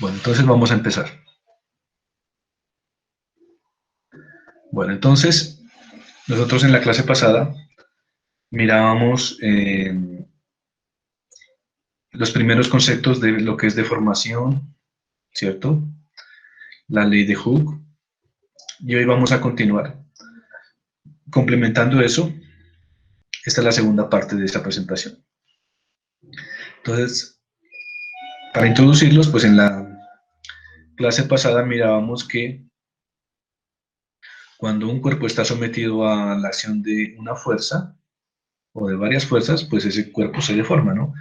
Bueno, entonces vamos a empezar. Bueno, entonces nosotros en la clase pasada mirábamos los primeros conceptos de lo que es deformación, ¿cierto? La ley de Hooke. Y hoy vamos a continuar. Complementando eso, esta es la segunda parte de esta presentación. Entonces, para introducirlos, pues en la clase pasada mirábamos que cuando un cuerpo está sometido a la acción de una fuerza o de varias fuerzas, pues ese cuerpo se deforma, ¿no?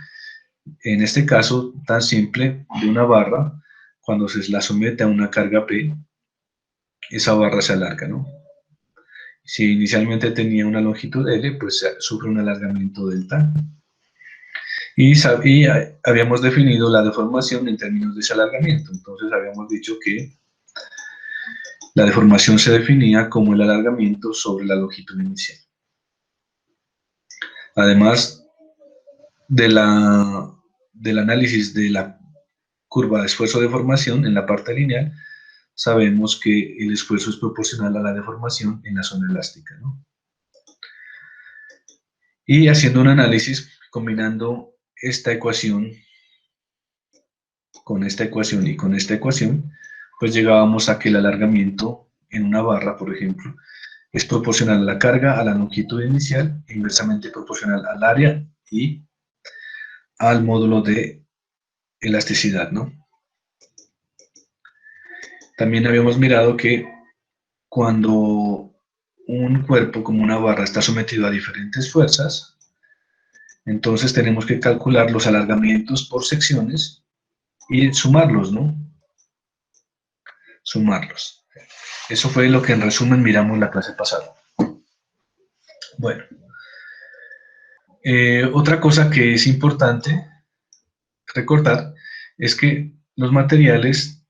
En este caso tan simple de una barra, cuando se la somete a una carga P, esa barra se alarga, ¿no? Si inicialmente tenía una longitud L, pues sufre un alargamiento delta. Y habíamos definido la deformación en términos de ese alargamiento. Entonces habíamos dicho que la deformación se definía como el alargamiento sobre la longitud inicial. Además del análisis de la curva de esfuerzo de deformación en la parte lineal, sabemos que el esfuerzo es proporcional a la deformación en la zona elástica, ¿no? Y haciendo un análisis, combinando esta ecuación con esta ecuación y con esta ecuación, pues llegábamos a que el alargamiento en una barra, por ejemplo, es proporcional a la carga, a la longitud inicial, e inversamente proporcional al área y al módulo de elasticidad, ¿no? También habíamos mirado que cuando un cuerpo como una barra está sometido a diferentes fuerzas, entonces tenemos que calcular los alargamientos por secciones y sumarlos, ¿no? Sumarlos. Eso fue lo que en resumen miramos la clase pasada. Bueno, otra cosa que es importante recordar es que los materiales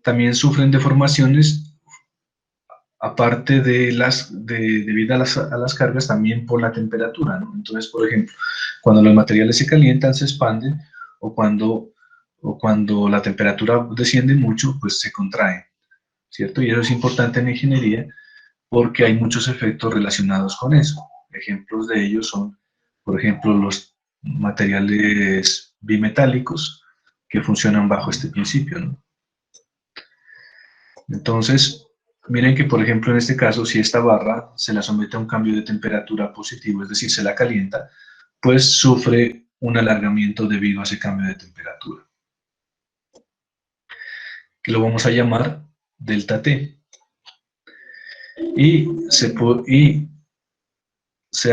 también sufren deformaciones aparte debido a las cargas también por la temperatura, ¿no? Entonces, por ejemplo, cuando los materiales se calientan, se expanden, o cuando la temperatura desciende mucho, pues se contraen, ¿cierto? Y eso es importante en ingeniería porque hay muchos efectos relacionados con eso. Ejemplos de ellos son, por ejemplo, los materiales bimetálicos que funcionan bajo este principio, ¿no? Entonces, miren que, por ejemplo, en este caso, si esta barra se la somete a un cambio de temperatura positivo, es decir, se la calienta, pues sufre un alargamiento debido a ese cambio de temperatura, que lo vamos a llamar delta T. Y se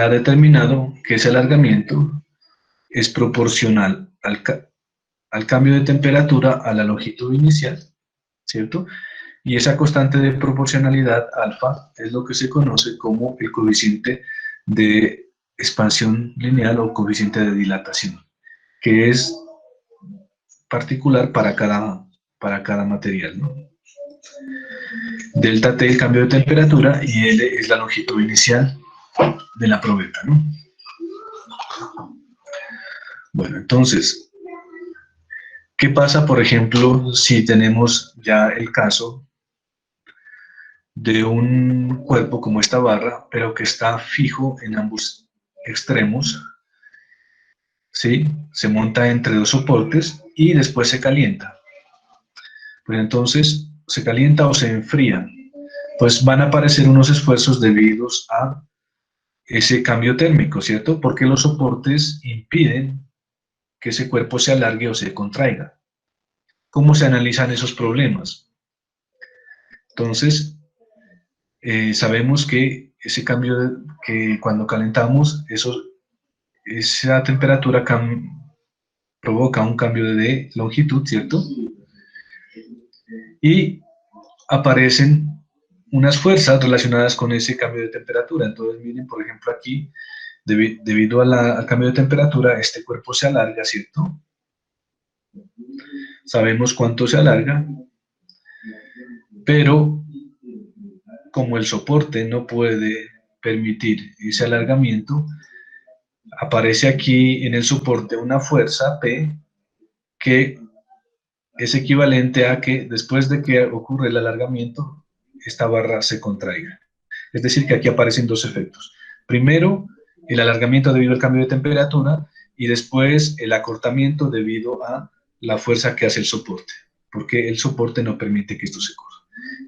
ha determinado que ese alargamiento es proporcional al cambio de temperatura a la longitud inicial, ¿cierto? Y esa constante de proporcionalidad alfa es lo que se conoce como el coeficiente de expansión lineal o coeficiente de dilatación, que es particular para cada material, ¿no? Delta T el cambio de temperatura y L es la longitud inicial de la probeta, ¿no? Bueno, entonces, ¿qué pasa, por ejemplo, si tenemos ya el caso de un cuerpo como esta barra, pero que está fijo en ambos extremos? ¿Sí? Se monta entre dos soportes y después se calienta. Pues entonces, se calienta o se enfría. Pues van a aparecer unos esfuerzos debidos a ese cambio térmico, ¿cierto? Porque los soportes impiden que ese cuerpo se alargue o se contraiga. ¿Cómo se analizan esos problemas? Entonces, sabemos que ese cambio, que cuando calentamos, esa temperatura provoca un cambio de longitud, ¿cierto? Y aparecen unas fuerzas relacionadas con ese cambio de temperatura. Entonces, miren, por ejemplo, aquí, debido al cambio de temperatura, este cuerpo se alarga, ¿cierto? Sabemos cuánto se alarga, pero como el soporte no puede permitir ese alargamiento, aparece aquí en el soporte una fuerza P que es equivalente a que después de que ocurre el alargamiento, esta barra se contraiga. Es decir, que aquí aparecen dos efectos. Primero, el alargamiento debido al cambio de temperatura y después el acortamiento debido a la fuerza que hace el soporte, porque el soporte no permite que esto se corra.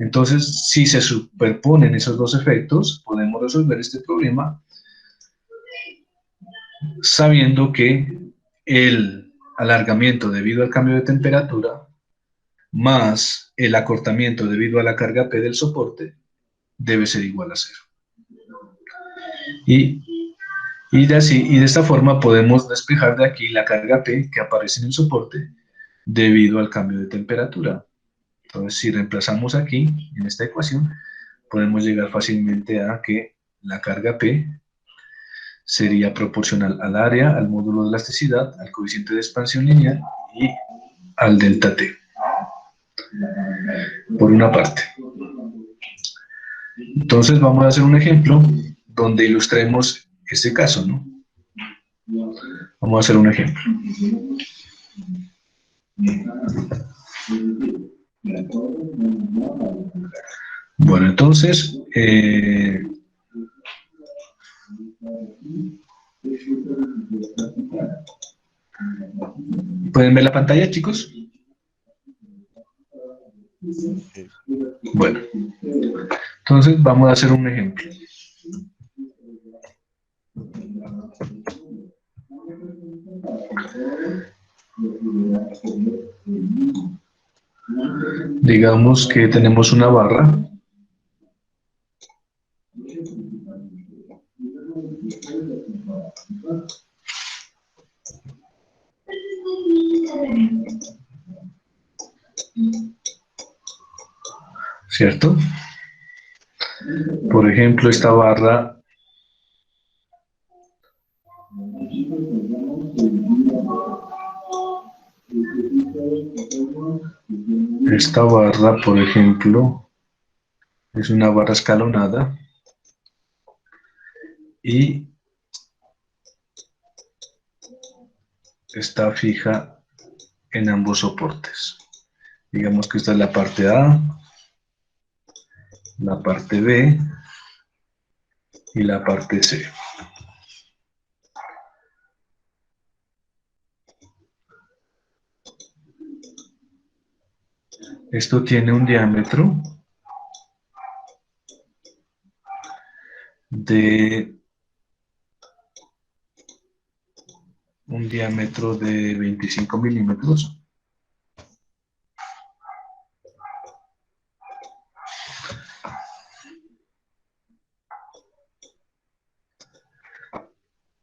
Entonces, si se superponen esos dos efectos, podemos resolver este problema sabiendo que el alargamiento debido al cambio de temperatura más el acortamiento debido a la carga P del soporte debe ser igual a cero. Y de esta forma podemos despejar de aquí la carga P que aparece en el soporte debido al cambio de temperatura. Entonces, si reemplazamos aquí, en esta ecuación, podemos llegar fácilmente a que la carga P sería proporcional al área, al módulo de elasticidad, al coeficiente de expansión lineal y al delta T, por una parte. Entonces vamos a hacer un ejemplo donde ilustremos este caso, ¿no? Vamos a hacer un ejemplo. Bueno, entonces, ¿pueden ver la pantalla, chicos? Bueno, entonces vamos a hacer un ejemplo. Digamos que tenemos una barra ¿cierto? Por ejemplo, esta barra, por ejemplo, es una barra escalonada y está fija en ambos soportes. Digamos que esta es la parte A, la parte B y la parte C. Esto tiene un diámetro de 25 milímetros.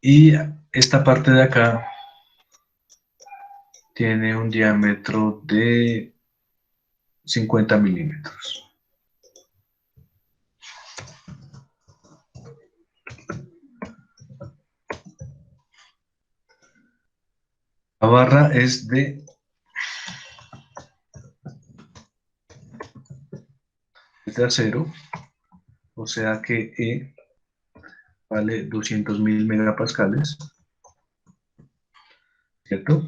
Y esta parte de acá tiene un diámetro de 50 milímetros. La barra es de acero, o sea que E vale 200.000 megapascales, ¿cierto?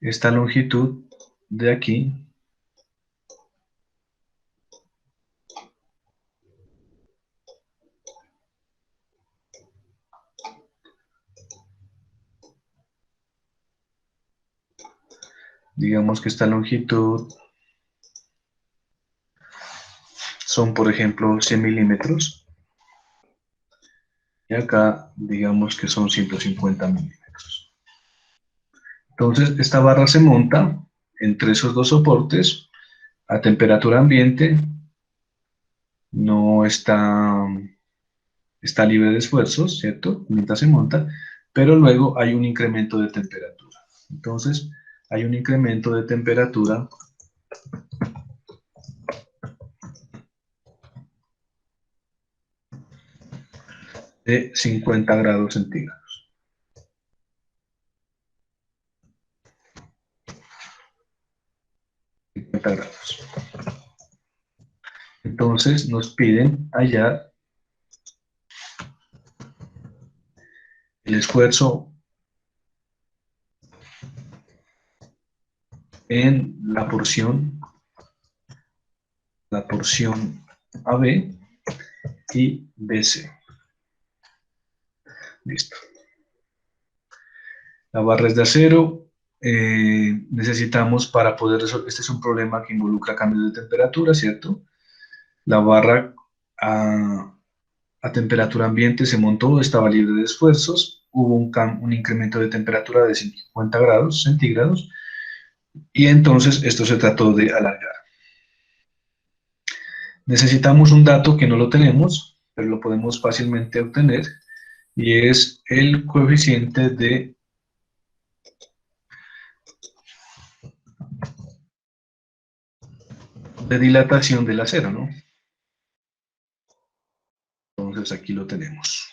Esta longitud de aquí digamos que esta longitud son, por ejemplo, 100 milímetros. Y acá, digamos que son 150 milímetros. Entonces, esta barra se monta entre esos dos soportes a temperatura ambiente, no está libre de esfuerzos, ¿cierto? Mientras se monta, pero luego hay un incremento de temperatura. Entonces, hay un incremento de temperatura de 50 grados centígrados. Grados. Entonces, nos piden hallar el esfuerzo en la porción AB y BC. Listo. La barra es de acero. Necesitamos para poder resolver, este es un problema que involucra cambios de temperatura, ¿cierto? La barra a temperatura ambiente se montó, estaba libre de esfuerzos, hubo un incremento de temperatura de 50 grados centígrados y entonces esto se trató de alargar. Necesitamos un dato que no lo tenemos, pero lo podemos fácilmente obtener, y es el coeficiente de dilatación del acero, ¿no? Entonces aquí lo tenemos.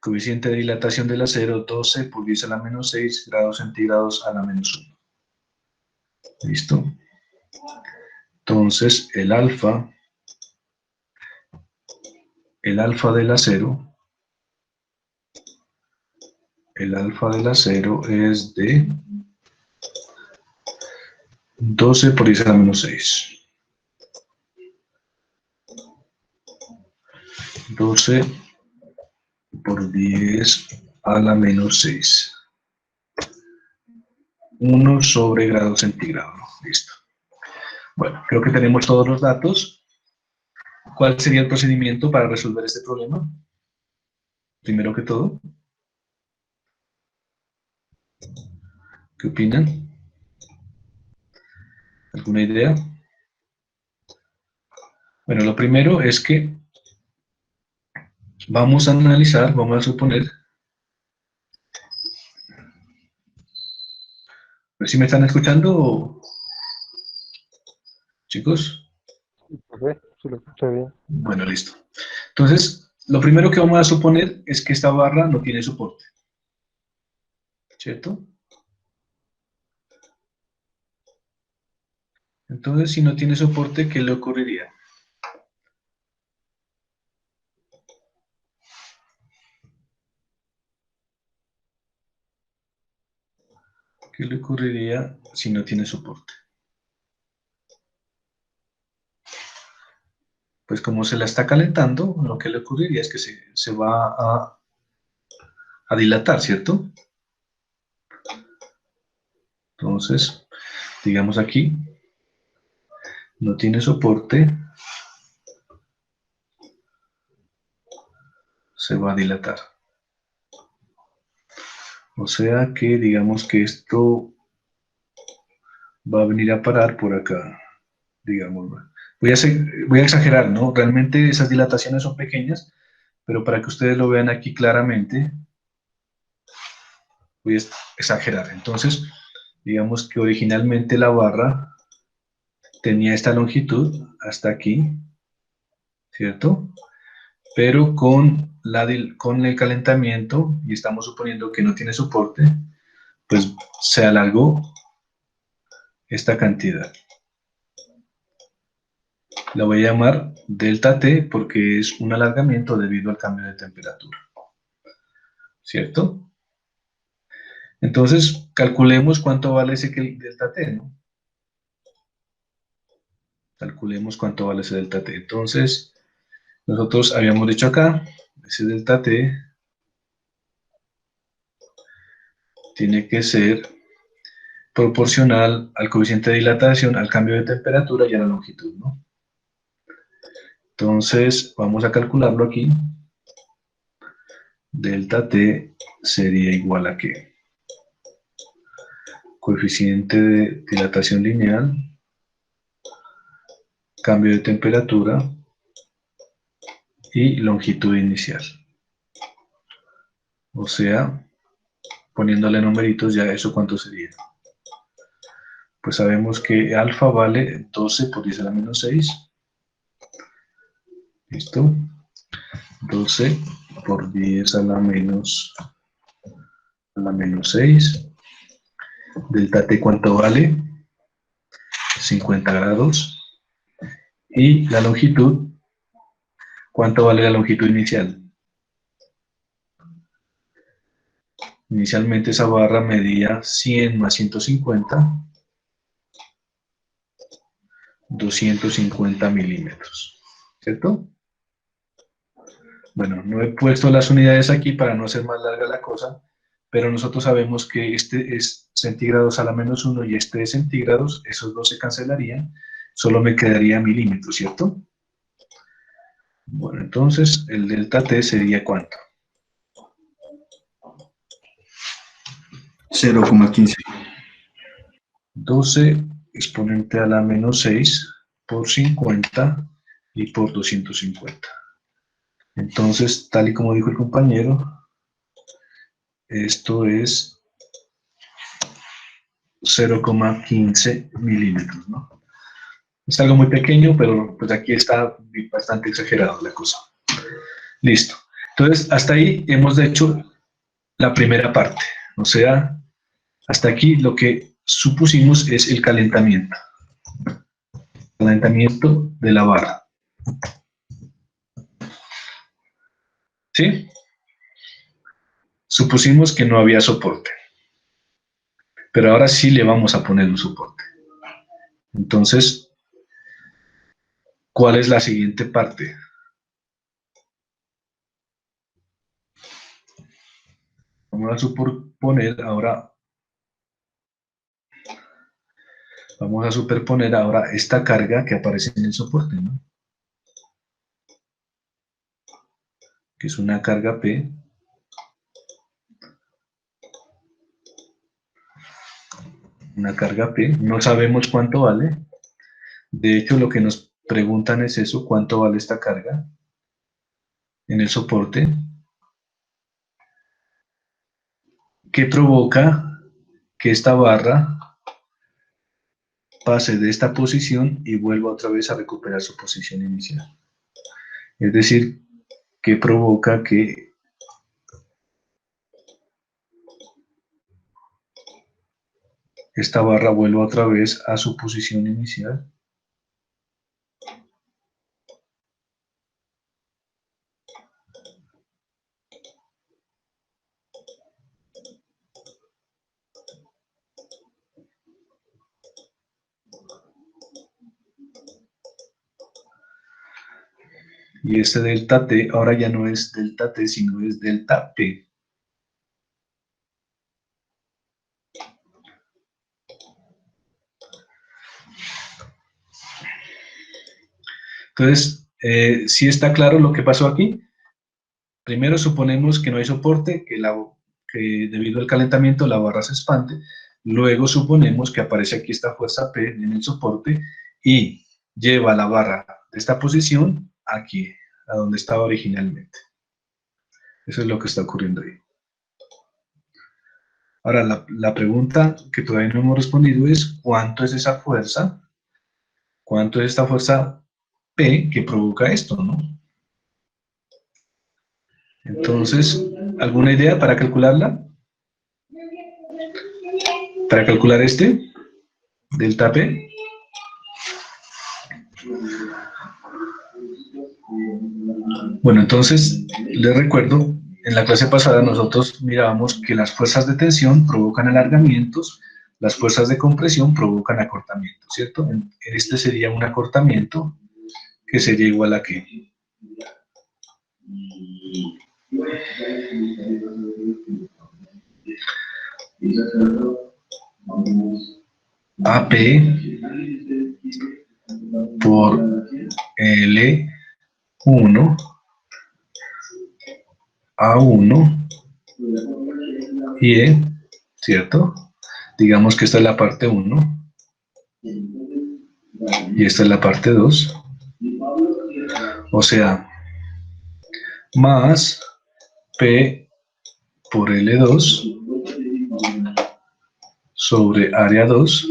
Coeficiente de dilatación del acero, 12 por 10 a la menos 6 grados centígrados a la menos 1. ¿Listo? Entonces el alfa del acero, es de 12 por 10 a la menos 6. 12 por 10 a la menos 6. 1 sobre grado centígrado. Listo. Bueno, creo que tenemos todos los datos. ¿Cuál sería el procedimiento para resolver este problema? Primero que todo, ¿qué opinan? ¿Alguna idea? Bueno, lo primero es que vamos a analizar, vamos a suponer. ¿Sí me están escuchando, chicos? Sí, lo escuché bien. Bueno, listo. Entonces, lo primero que vamos a suponer es que esta barra no tiene soporte, ¿cierto? Entonces, si no tiene soporte, ¿qué le ocurriría? ¿Qué le ocurriría si no tiene soporte? Pues como se la está calentando, lo que le ocurriría es que se va a dilatar, ¿cierto? Entonces, digamos aquí, no tiene soporte, se va a dilatar. O sea que digamos que esto va a venir a parar por acá, digamos. Voy a exagerar, ¿no? Realmente esas dilataciones son pequeñas, pero para que ustedes lo vean aquí claramente, voy a exagerar. Entonces, digamos que originalmente la barra tenía esta longitud hasta aquí, ¿cierto? Pero con el calentamiento, y estamos suponiendo que no tiene soporte, pues se alargó esta cantidad. La voy a llamar delta T porque es un alargamiento debido al cambio de temperatura, ¿cierto? Entonces, calculemos cuánto vale ese delta T, ¿no? Calculemos cuánto vale ese delta T. Entonces, nosotros habíamos dicho acá, ese delta T tiene que ser proporcional al coeficiente de dilatación, al cambio de temperatura y a la longitud, ¿no? Entonces, vamos a calcularlo aquí. Delta T sería igual a ¿qué? Coeficiente de dilatación lineal, cambio de temperatura y longitud inicial. O sea, poniéndole numeritos, ya eso cuánto sería. Pues sabemos que alfa vale 12 por 10 a la menos 6. ¿Listo? 12 por 10 a la menos 6. Delta T, ¿cuánto vale? 50 grados. Y la longitud, ¿cuánto vale la longitud inicial? Inicialmente esa barra medía 100 más 150, 250 milímetros, ¿cierto? Bueno, no he puesto las unidades aquí para no hacer más larga la cosa, pero nosotros sabemos que este es centígrados a la menos 1 y este es centígrados, esos dos se cancelarían, solo me quedaría milímetros, ¿cierto? Bueno, entonces el delta T sería ¿cuánto? 0,15. 12 exponente a la menos 6 por 50 y por 250. Entonces, tal y como dijo el compañero, esto es 0,15 milímetros, ¿no? Es algo muy pequeño, pero pues aquí está bastante exagerado la cosa. Listo. Entonces, hasta ahí hemos hecho la primera parte. O sea, hasta aquí lo que supusimos es el calentamiento. Calentamiento de la barra. ¿Sí? Supusimos que no había soporte. Pero ahora sí le vamos a poner un soporte. Entonces, ¿cuál es la siguiente parte? Vamos a superponer ahora esta carga que aparece en el soporte, ¿no? Que es una carga P. Una carga P. No sabemos cuánto vale. De hecho, lo que nos preguntan es eso, ¿cuánto vale esta carga en el soporte? Que provoca que esta barra pase de esta posición y vuelva otra vez a recuperar su posición inicial. Es decir, que provoca que esta barra vuelva otra vez a su posición inicial. Y este delta T ahora ya no es delta T, sino es delta P. Entonces, ¿sí está claro lo que pasó aquí? Primero suponemos que no hay soporte, que debido al calentamiento la barra se expande. Luego suponemos que aparece aquí esta fuerza P en el soporte y lleva la barra de esta posición aquí, a donde estaba originalmente. Eso es lo que está ocurriendo ahí. Ahora, la pregunta que todavía no hemos respondido es ¿cuánto es esa fuerza? ¿Cuánto es esta fuerza P que provoca esto, no? Entonces, ¿alguna idea para calcularla? Para calcular delta P. Bueno, entonces, les recuerdo, en la clase pasada nosotros mirábamos que las fuerzas de tensión provocan alargamientos, las fuerzas de compresión provocan acortamientos, ¿cierto? Este sería un acortamiento que sería igual a ¿qué? AP por L1 A1 y E, ¿cierto? Digamos que esta es la parte 1 y esta es la parte 2. O sea, más P por L2 sobre área 2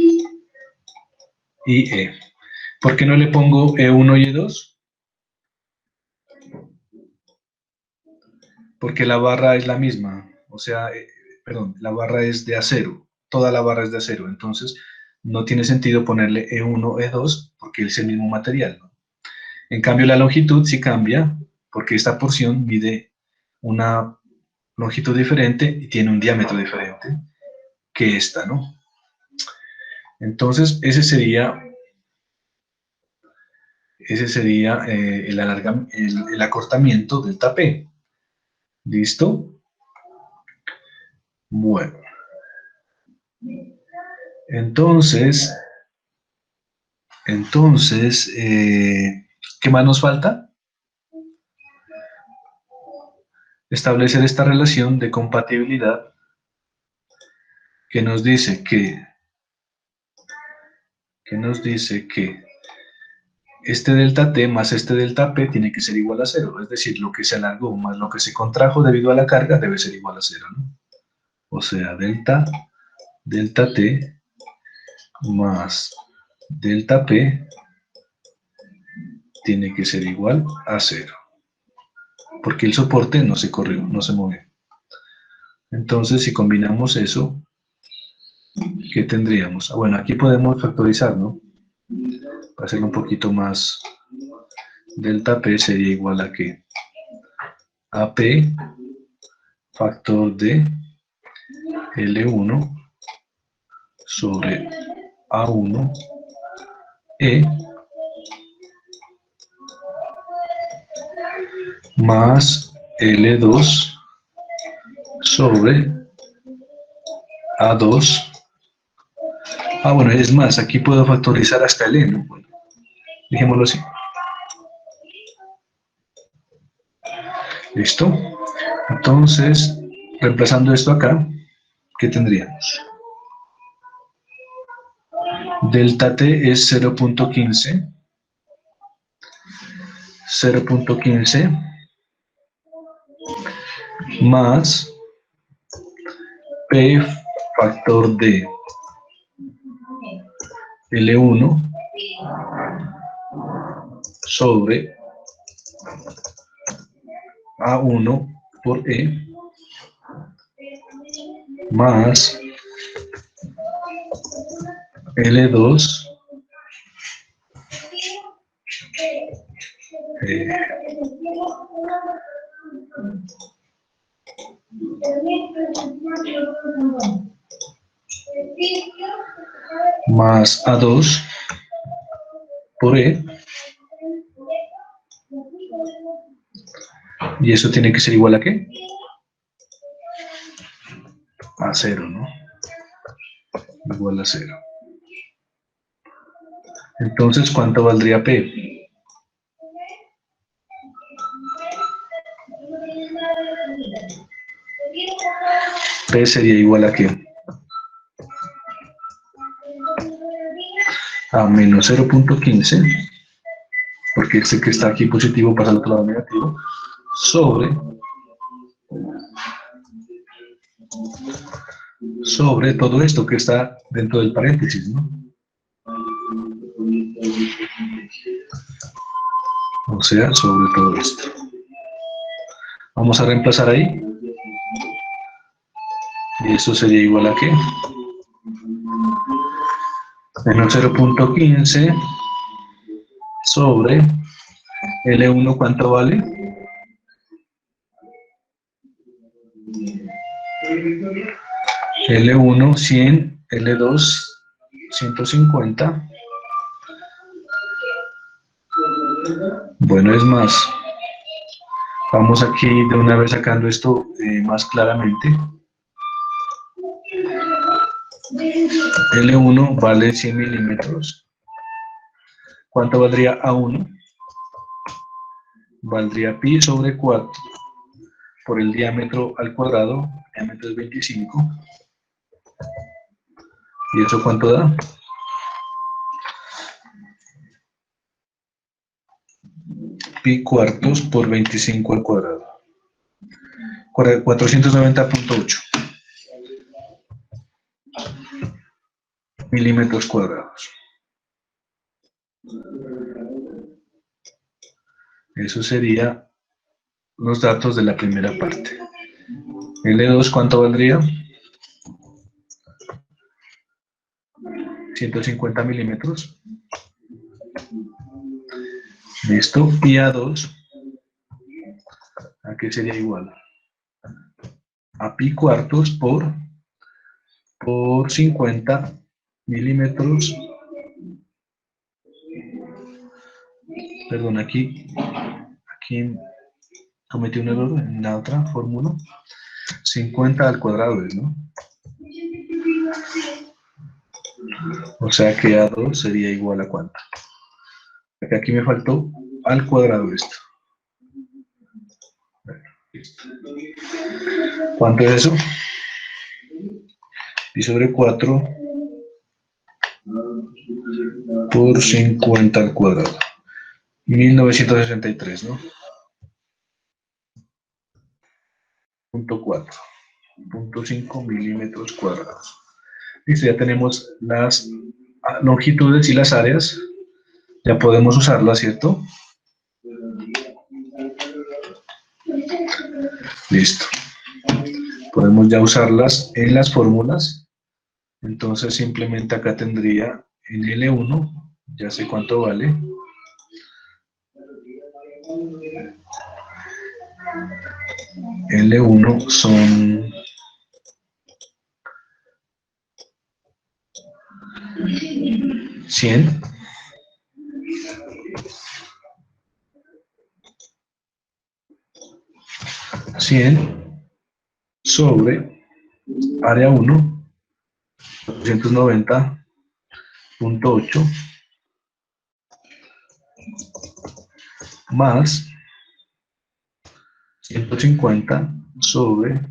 y E. ¿Por qué no le pongo E1 y E2? Porque la barra es la misma, o sea, perdón, la barra es de acero, toda la barra es de acero, entonces no tiene sentido ponerle E1, E2 porque es el mismo material, ¿no? En cambio la longitud sí cambia porque esta porción mide una longitud diferente y tiene un diámetro diferente que esta, ¿no? Entonces ese sería ese sería el acortamiento delta P. ¿Listo? Bueno. Entonces, ¿qué más nos falta? Establecer esta relación de compatibilidad que nos dice que este delta T más este delta P tiene que ser igual a 0, es decir, lo que se alargó más lo que se contrajo debido a la carga debe ser igual a 0, ¿no? O sea, delta T más delta P tiene que ser igual a 0, porque el soporte no se corrió, no se movió. Entonces, si combinamos eso, ¿qué tendríamos? Bueno, aquí podemos factorizar, ¿no? Para hacerlo un poquito más, delta P sería igual a ¿qué? AP factor de L1 sobre A1 E más L2 sobre A2. Bueno, es más, aquí puedo factorizar hasta el E, ¿no? Bueno, dejémoslo así. ¿Listo? Entonces, reemplazando esto acá, ¿qué tendríamos? Delta T es 0.15. 0.15 más P factor de L1 sobre A1 por E más L2 más A2 por E, y eso tiene que ser igual a ¿qué? A 0, ¿no? Igual a 0. Entonces, ¿cuánto valdría P? P sería igual a ¿qué? A menos 0.15, porque este que está aquí positivo pasa al otro lado negativo, sobre todo esto que está dentro del paréntesis, ¿no? O sea, sobre todo esto. Vamos a reemplazar ahí. Y esto sería igual a ¿qué? Menos 0.15 sobre L1, ¿cuánto vale? L1, 100, L2, 150. Bueno, es más. Vamos aquí de una vez sacando esto más claramente. L1 vale 100 milímetros. ¿Cuánto valdría A1? Valdría pi sobre 4 por el diámetro al cuadrado. El diámetro es 25. ¿Y eso cuánto da? Pi cuartos por 25 al cuadrado. 490.8 milímetros cuadrados. Eso sería los datos de la primera parte. L2, ¿cuánto valdría? 150 milímetros. Listo. Y A2, ¿a qué sería igual? A pi cuartos por 50 milímetros Perdón, aquí cometí un error en la otra fórmula. 50 al cuadrado es, ¿no? O sea que A2 sería igual a ¿cuánto? Aquí me faltó al cuadrado esto. Bueno, listo. ¿Cuánto es eso? Pi sobre 4 por 50 al cuadrado. 1963, ¿no? Punto 4. 0.5 milímetros cuadrados. Listo, ya tenemos las longitudes y las áreas. Ya podemos usarlas, ¿cierto? Listo. Podemos ya usarlas en las fórmulas. Entonces simplemente acá tendría en L1, ya sé cuánto vale. L1 son 100 sobre área 1, 290.8 más 150 sobre,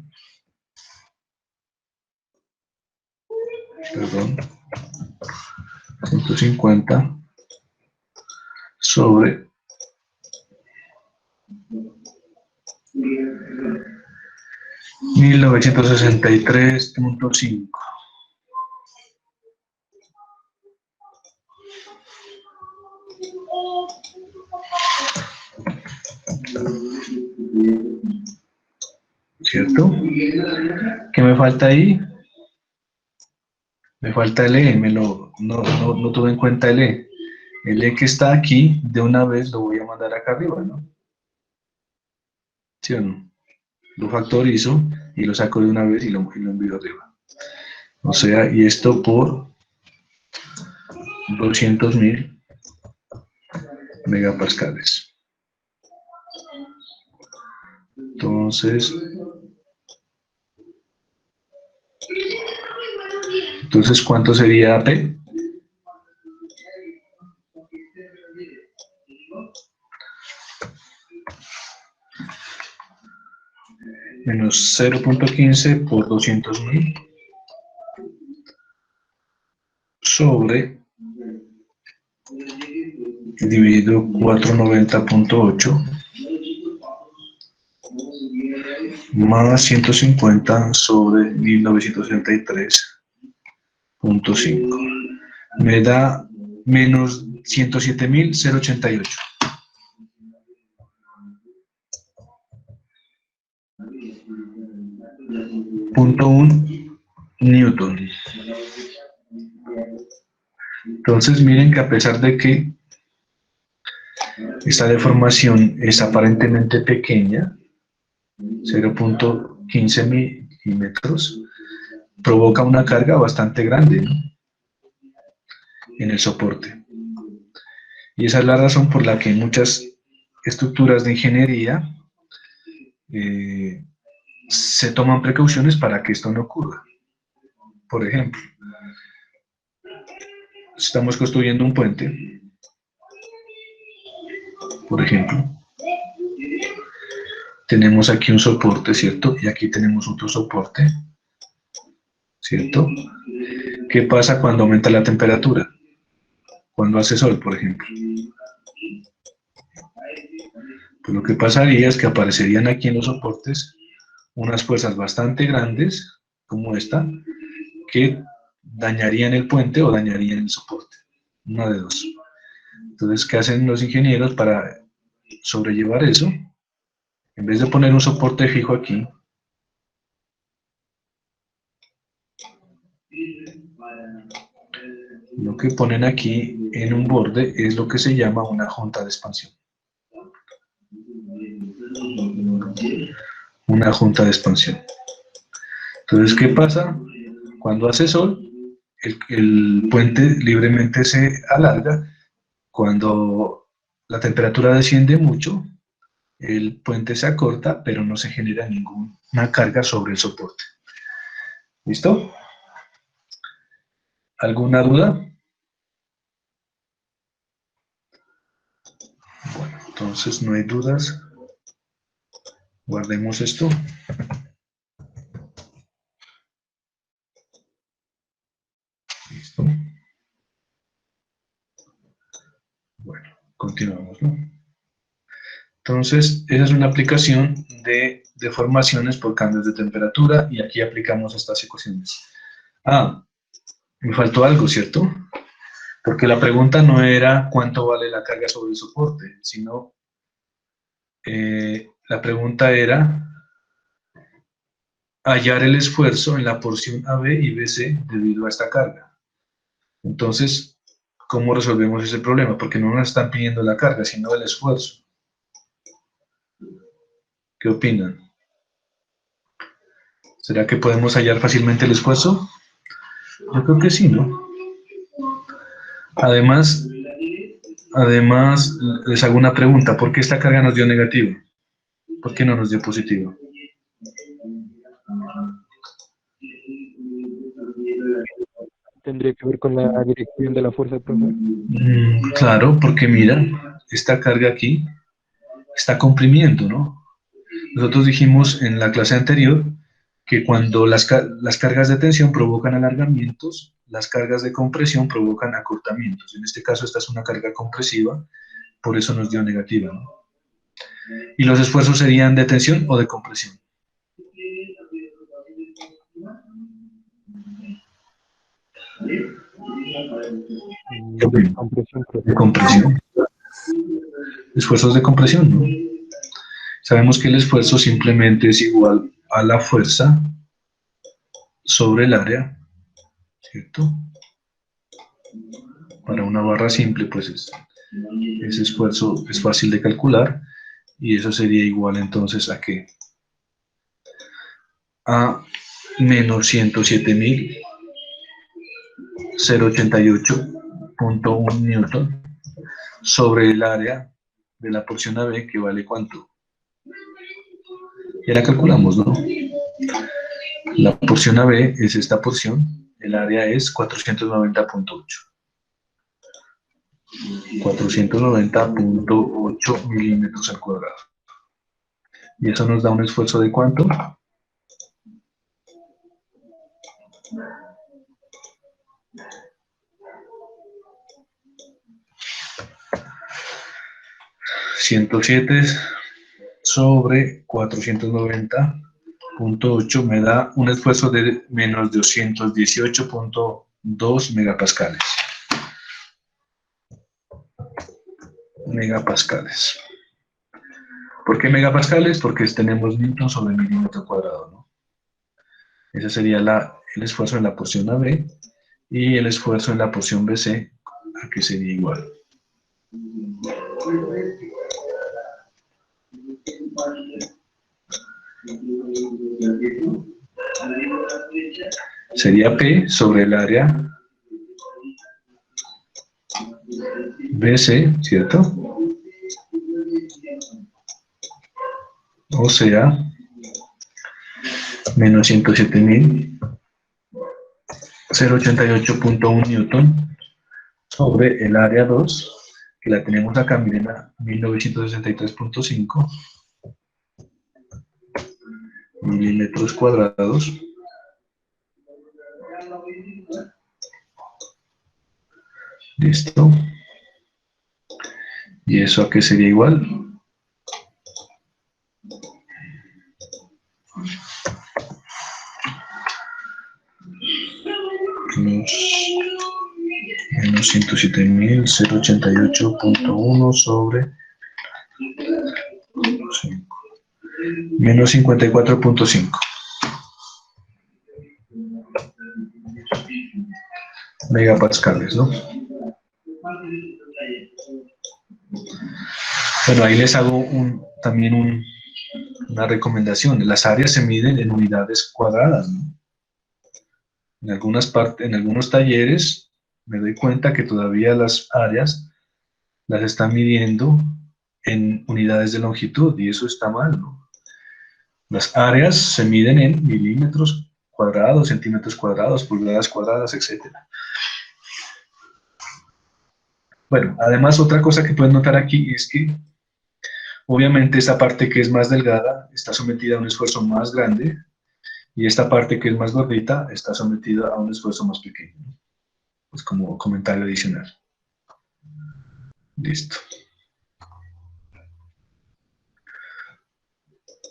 perdón, 150 sobre 1963.5. ¿Cierto? ¿Qué me falta ahí? Me falta el E, no tuve en cuenta el E. El E que está aquí, de una vez lo voy a mandar acá arriba, ¿no? ¿Sí o no? Lo factorizo y lo saco de una vez y lo envío arriba. O sea, y esto por 200.000 megapascales. Entonces, ¿cuánto sería P? Menos 0.15 por 200.000 sobre dividido 490.8 más 150 sobre 1963.5. Me da menos 107.088. Punto 1 Newton. Entonces miren que a pesar de que esta deformación es aparentemente pequeña, 0.15 milímetros, provoca una carga bastante grande, ¿no?, en el soporte. Y esa es la razón por la que en muchas estructuras de ingeniería se toman precauciones para que esto no ocurra. Por ejemplo, estamos construyendo un puente, por ejemplo, tenemos aquí un soporte, ¿cierto? Y aquí tenemos otro soporte, ¿cierto? ¿Qué pasa cuando aumenta la temperatura? Cuando hace sol, por ejemplo. Pues lo que pasaría es que aparecerían aquí en los soportes unas fuerzas bastante grandes, como esta, que dañarían el puente o dañarían el soporte. Una de dos. Entonces, ¿qué hacen los ingenieros para sobrellevar eso? En vez de poner un soporte fijo aquí, lo que ponen aquí en un borde es lo que se llama una junta de expansión. Una junta de expansión. Entonces, ¿qué pasa? Cuando hace sol, el puente libremente se alarga. Cuando la temperatura desciende mucho, el puente se acorta, pero no se genera ninguna carga sobre el soporte. ¿Listo? ¿Alguna duda? Bueno, entonces no hay dudas. Guardemos esto. Listo. Bueno, continuamos, ¿no? Entonces, esa es una aplicación de deformaciones por cambios de temperatura y aquí aplicamos estas ecuaciones. Ah, me faltó algo, ¿cierto? Porque la pregunta no era cuánto vale la carga sobre el soporte, sino la pregunta era hallar el esfuerzo en la porción AB y BC debido a esta carga. Entonces, ¿cómo resolvemos ese problema? Porque no nos están pidiendo la carga, sino el esfuerzo. ¿Qué opinan? ¿Será que podemos hallar fácilmente el esfuerzo? Yo creo que sí, ¿no? Además, les hago una pregunta. ¿Por qué esta carga nos dio negativa? ¿Por qué no nos dio positiva? Tendría que ver con la dirección de la fuerza, profe. Claro, porque mira, esta carga aquí está comprimiendo, ¿no? Nosotros dijimos en la clase anterior que cuando las cargas de tensión provocan alargamientos, las cargas de compresión provocan acortamientos. En este caso, esta es una carga compresiva, por eso nos dio negativa, ¿no? ¿Y los esfuerzos serían de tensión o de compresión? De compresión, profe. De compresión. Esfuerzos de compresión, ¿no? Sabemos que el esfuerzo simplemente es igual a la fuerza sobre el área, ¿cierto? Para una barra simple, pues ese esfuerzo es fácil de calcular y eso sería igual entonces a ¿qué? A menos 107.088.1 newton sobre el área de la porción AB, que vale ¿cuánto? Ya la calculamos, ¿no? La porción AB es esta porción, el área es 490.8. 490.8 milímetros al cuadrado. Y eso nos da un esfuerzo de ¿cuánto? 107 sobre 490.8 me da un esfuerzo de menos 218.2 megapascales. Megapascales. ¿Por qué megapascales? Porque tenemos newton sobre milímetro cuadrado, ¿no? Ese sería el esfuerzo en la porción AB y el esfuerzo en la porción BC, a que sería igual. Sería P sobre el área BC, ¿cierto? O sea, menos 107.088.1 newton sobre el área 2, que la tenemos acá, miren, a 1963.5 milímetros cuadrados. Listo. ¿Y eso a qué sería igual? Menos 107.088.1 sobre 5. Menos 54.5 megapascales, ¿no? Bueno, ahí les hago también una recomendación. Las áreas se miden en unidades cuadradas, ¿no? En algunos talleres me doy cuenta que todavía las áreas las está midiendo en unidades de longitud, y eso está mal, ¿no? Las áreas se miden en milímetros cuadrados, centímetros cuadrados, pulgadas cuadradas, etc. Bueno, además otra cosa que pueden notar aquí es que obviamente esta parte que es más delgada está sometida a un esfuerzo más grande, y esta parte que es más gordita está sometida a un esfuerzo más pequeño. Pues como comentario adicional. Listo.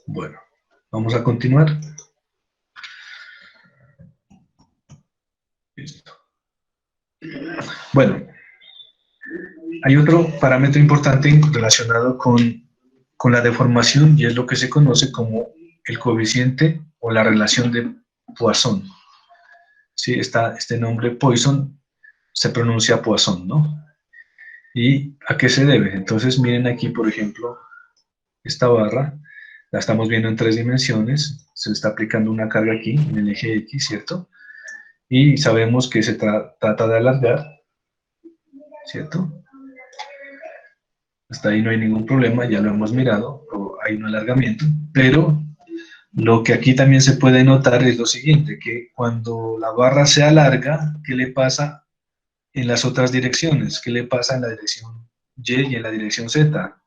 Bueno, vamos a continuar. Listo. Bueno, hay otro parámetro importante relacionado con la deformación, y es lo que se conoce como el coeficiente o la relación de Poisson. ¿Sí? Este nombre Poisson se pronuncia Poisson, ¿no? ¿Y a qué se debe? Entonces miren aquí, por ejemplo, esta barra, la estamos viendo en 3 dimensiones, se le está aplicando una carga aquí, en el eje X, ¿cierto? Y sabemos que se trata de alargar, ¿cierto? Hasta ahí no hay ningún problema, ya lo hemos mirado, hay un alargamiento, pero lo que aquí también se puede notar es lo siguiente, que cuando la barra se alarga, ¿qué le pasa en las otras direcciones? ¿Qué le pasa en la dirección Y y en la dirección Z?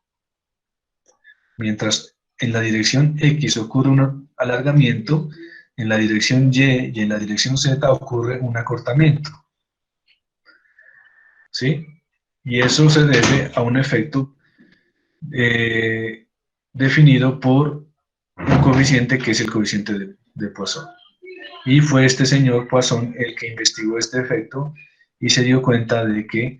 Mientras en la dirección X ocurre un alargamiento, en la dirección Y y en la dirección Z ocurre un acortamiento. ¿Sí? Y eso se debe a un efecto definido por un coeficiente que es el coeficiente de Poisson. Y fue este señor Poisson el que investigó este efecto y se dio cuenta de que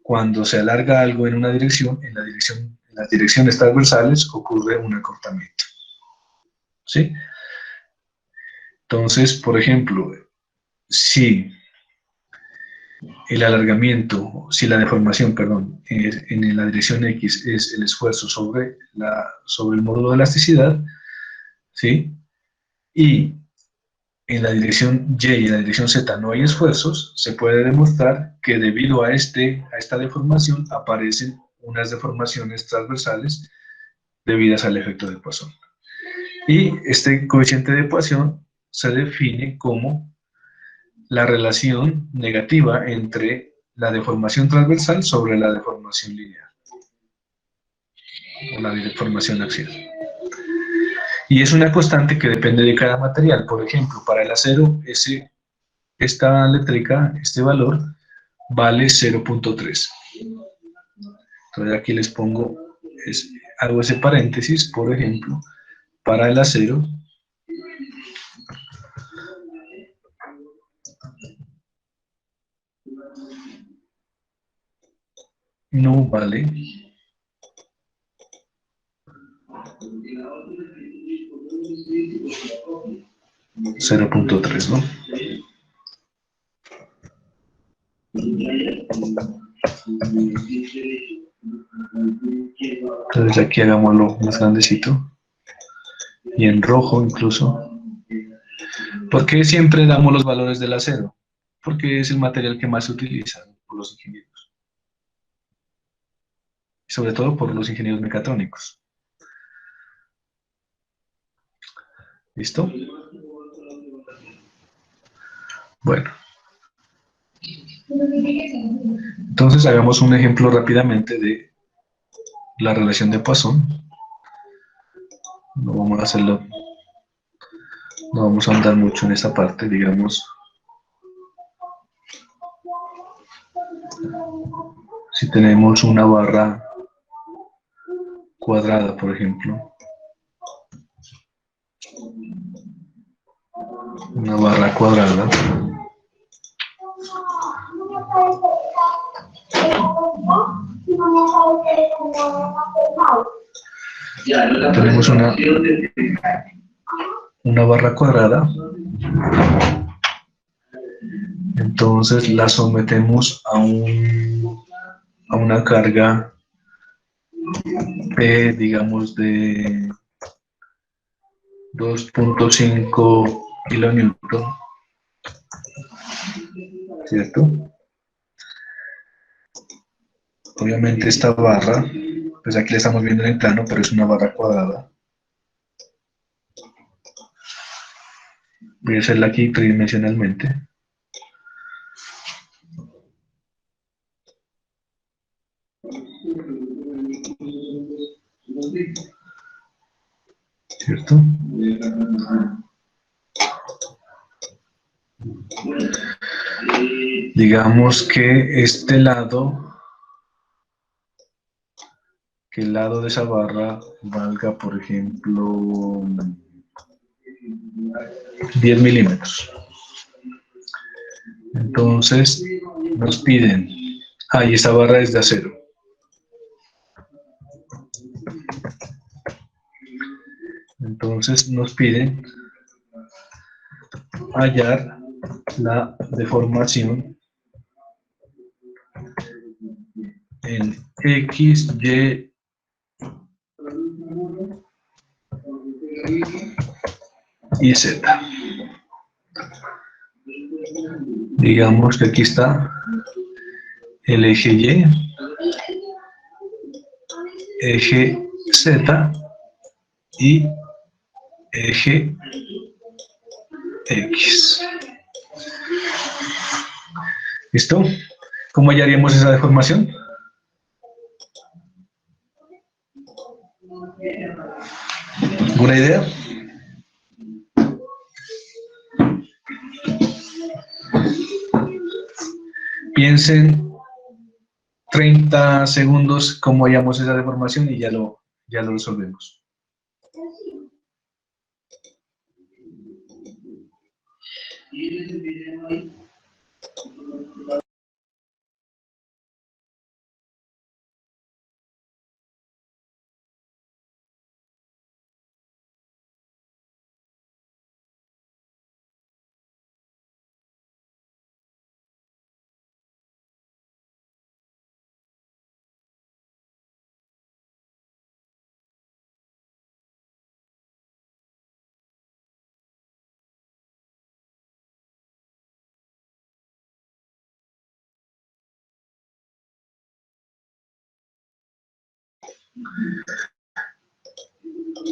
cuando se alarga algo en una dirección, en las direcciones transversales ocurre un acortamiento. ¿Sí? Entonces, por ejemplo, si el alargamiento, si la deformación, perdón, en la dirección X es el esfuerzo sobre el módulo de elasticidad, ¿sí? Y en la dirección Y y en la dirección Z no hay esfuerzos, se puede demostrar que debido a esta deformación aparecen unas deformaciones transversales debidas al efecto de Poisson. Y este coeficiente de Poisson se define como la relación negativa entre la deformación transversal sobre la deformación lineal, o la deformación axial. Y es una constante que depende de cada material. Por ejemplo, para el acero, esta letrica, este valor, vale 0.3. Entonces aquí les pongo, hago ese paréntesis, por ejemplo, para el acero, no vale 0.3, ¿no? Entonces aquí hagámoslo más grandecito, y en rojo incluso. ¿Por qué siempre damos los valores del acero? Porque es el material que más se utiliza por los ingenieros, sobre todo por los ingenieros mecatrónicos. ¿Listo? Bueno. Entonces hagamos un ejemplo rápidamente de la relación de Poisson. No vamos a hacerlo, no vamos a andar mucho en esta parte, digamos. Si tenemos una barra cuadrada, por ejemplo, una barra cuadrada, tenemos una barra cuadrada, entonces la sometemos a una carga P, digamos, de 2.5 kilonewton, ¿cierto? Obviamente esta barra, pues aquí la estamos viendo en el plano, pero es una barra cuadrada. Voy a hacerla aquí tridimensionalmente. ¿Cierto? Digamos que este lado, que el lado de esa barra valga, por ejemplo, 10 milímetros. Entonces nos piden, y esta barra es de acero. Entonces nos piden hallar la deformación en X, Y y Z. Digamos que aquí está el eje Y, eje Z y eje X. ¿Listo? ¿Cómo hallaríamos esa deformación? ¿Alguna idea? Piensen 30 segundos cómo hallamos esa deformación y ya lo resolvemos.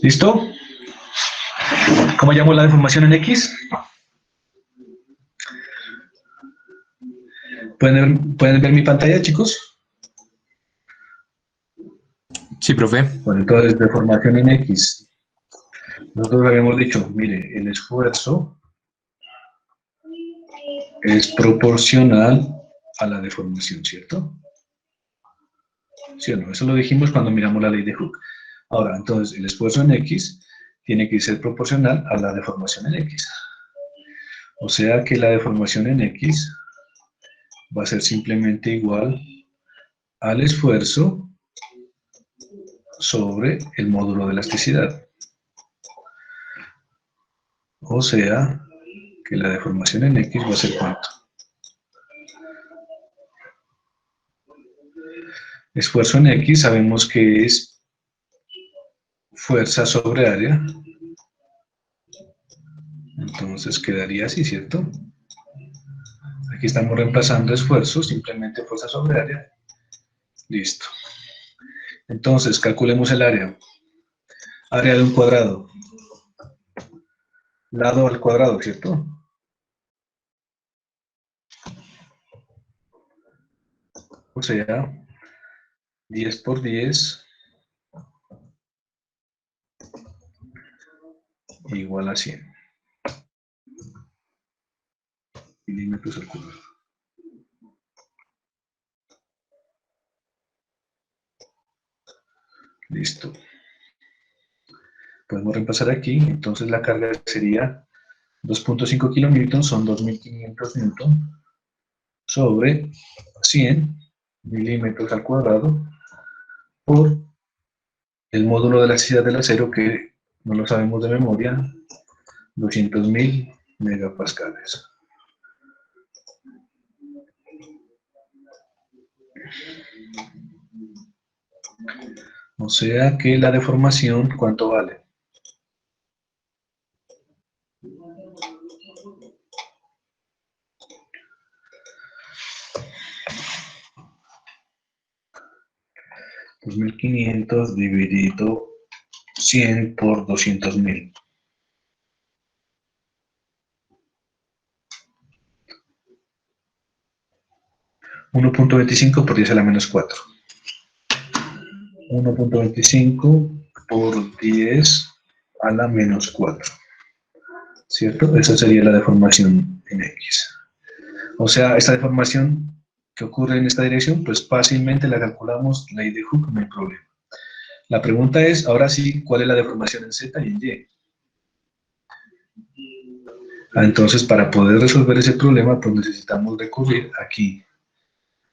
¿Listo? ¿Cómo llamo la deformación en X? ¿Pueden ver mi pantalla, chicos? Sí, profe. Bueno, entonces, deformación en X. Nosotros habíamos dicho, mire, el esfuerzo es proporcional a la deformación, ¿cierto? ¿Sí o no? Eso lo dijimos cuando miramos la ley de Hooke. Ahora, entonces, el esfuerzo en X tiene que ser proporcional a la deformación en X. O sea que la deformación en X va a ser simplemente igual al esfuerzo sobre el módulo de elasticidad. O sea que la deformación en X va a ser ¿cuánto? Esfuerzo en X sabemos que es fuerza sobre área. Entonces quedaría así, ¿cierto? Aquí estamos reemplazando esfuerzo, simplemente fuerza sobre área. Listo. Entonces, calculemos el área. Área de un cuadrado. Lado al cuadrado, ¿cierto? O sea, 10 por 10 igual a 100 milímetros al cuadrado. Listo. Podemos reemplazar aquí, entonces la carga sería 2.5 kilonewtons, son 2500 newton, sobre 100 milímetros al cuadrado, por el módulo de elasticidad del acero, que no lo sabemos de memoria, 200.000 megapascales. O sea que la deformación, ¿cuánto vale? 2.500 dividido 100 por 200.000. 1.25 por 10 a la menos 4. 1.25 por 10 a la menos 4. ¿Cierto? Esa sería la deformación en X. O sea, esta deformación que ocurre en esta dirección, pues fácilmente la calculamos, ley de Hooke, no hay problema. La pregunta es, ahora sí, ¿cuál es la deformación en Z y en Y? Entonces, para poder resolver ese problema, pues necesitamos recurrir aquí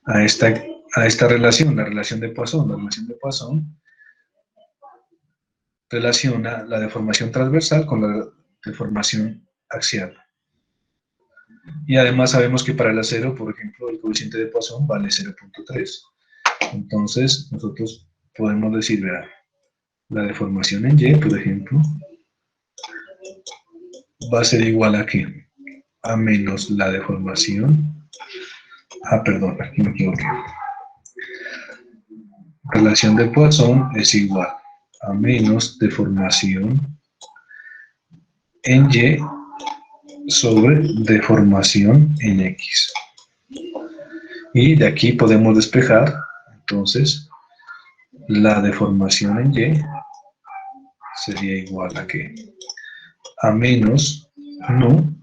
a esta relación, la relación de Poisson. La relación de Poisson relaciona la deformación transversal con la deformación axial. Y además sabemos que para el acero, por ejemplo, el coeficiente de Poisson vale 0.3. Entonces, nosotros podemos decir, vea, la deformación en Y, por ejemplo, va a ser igual a ¿qué? A menos la deformación. Perdón, aquí me equivoqué. Relación de Poisson es igual a menos deformación en Y sobre deformación en X. Y de aquí podemos despejar, entonces, la deformación en Y sería igual a ¿qué? A menos nu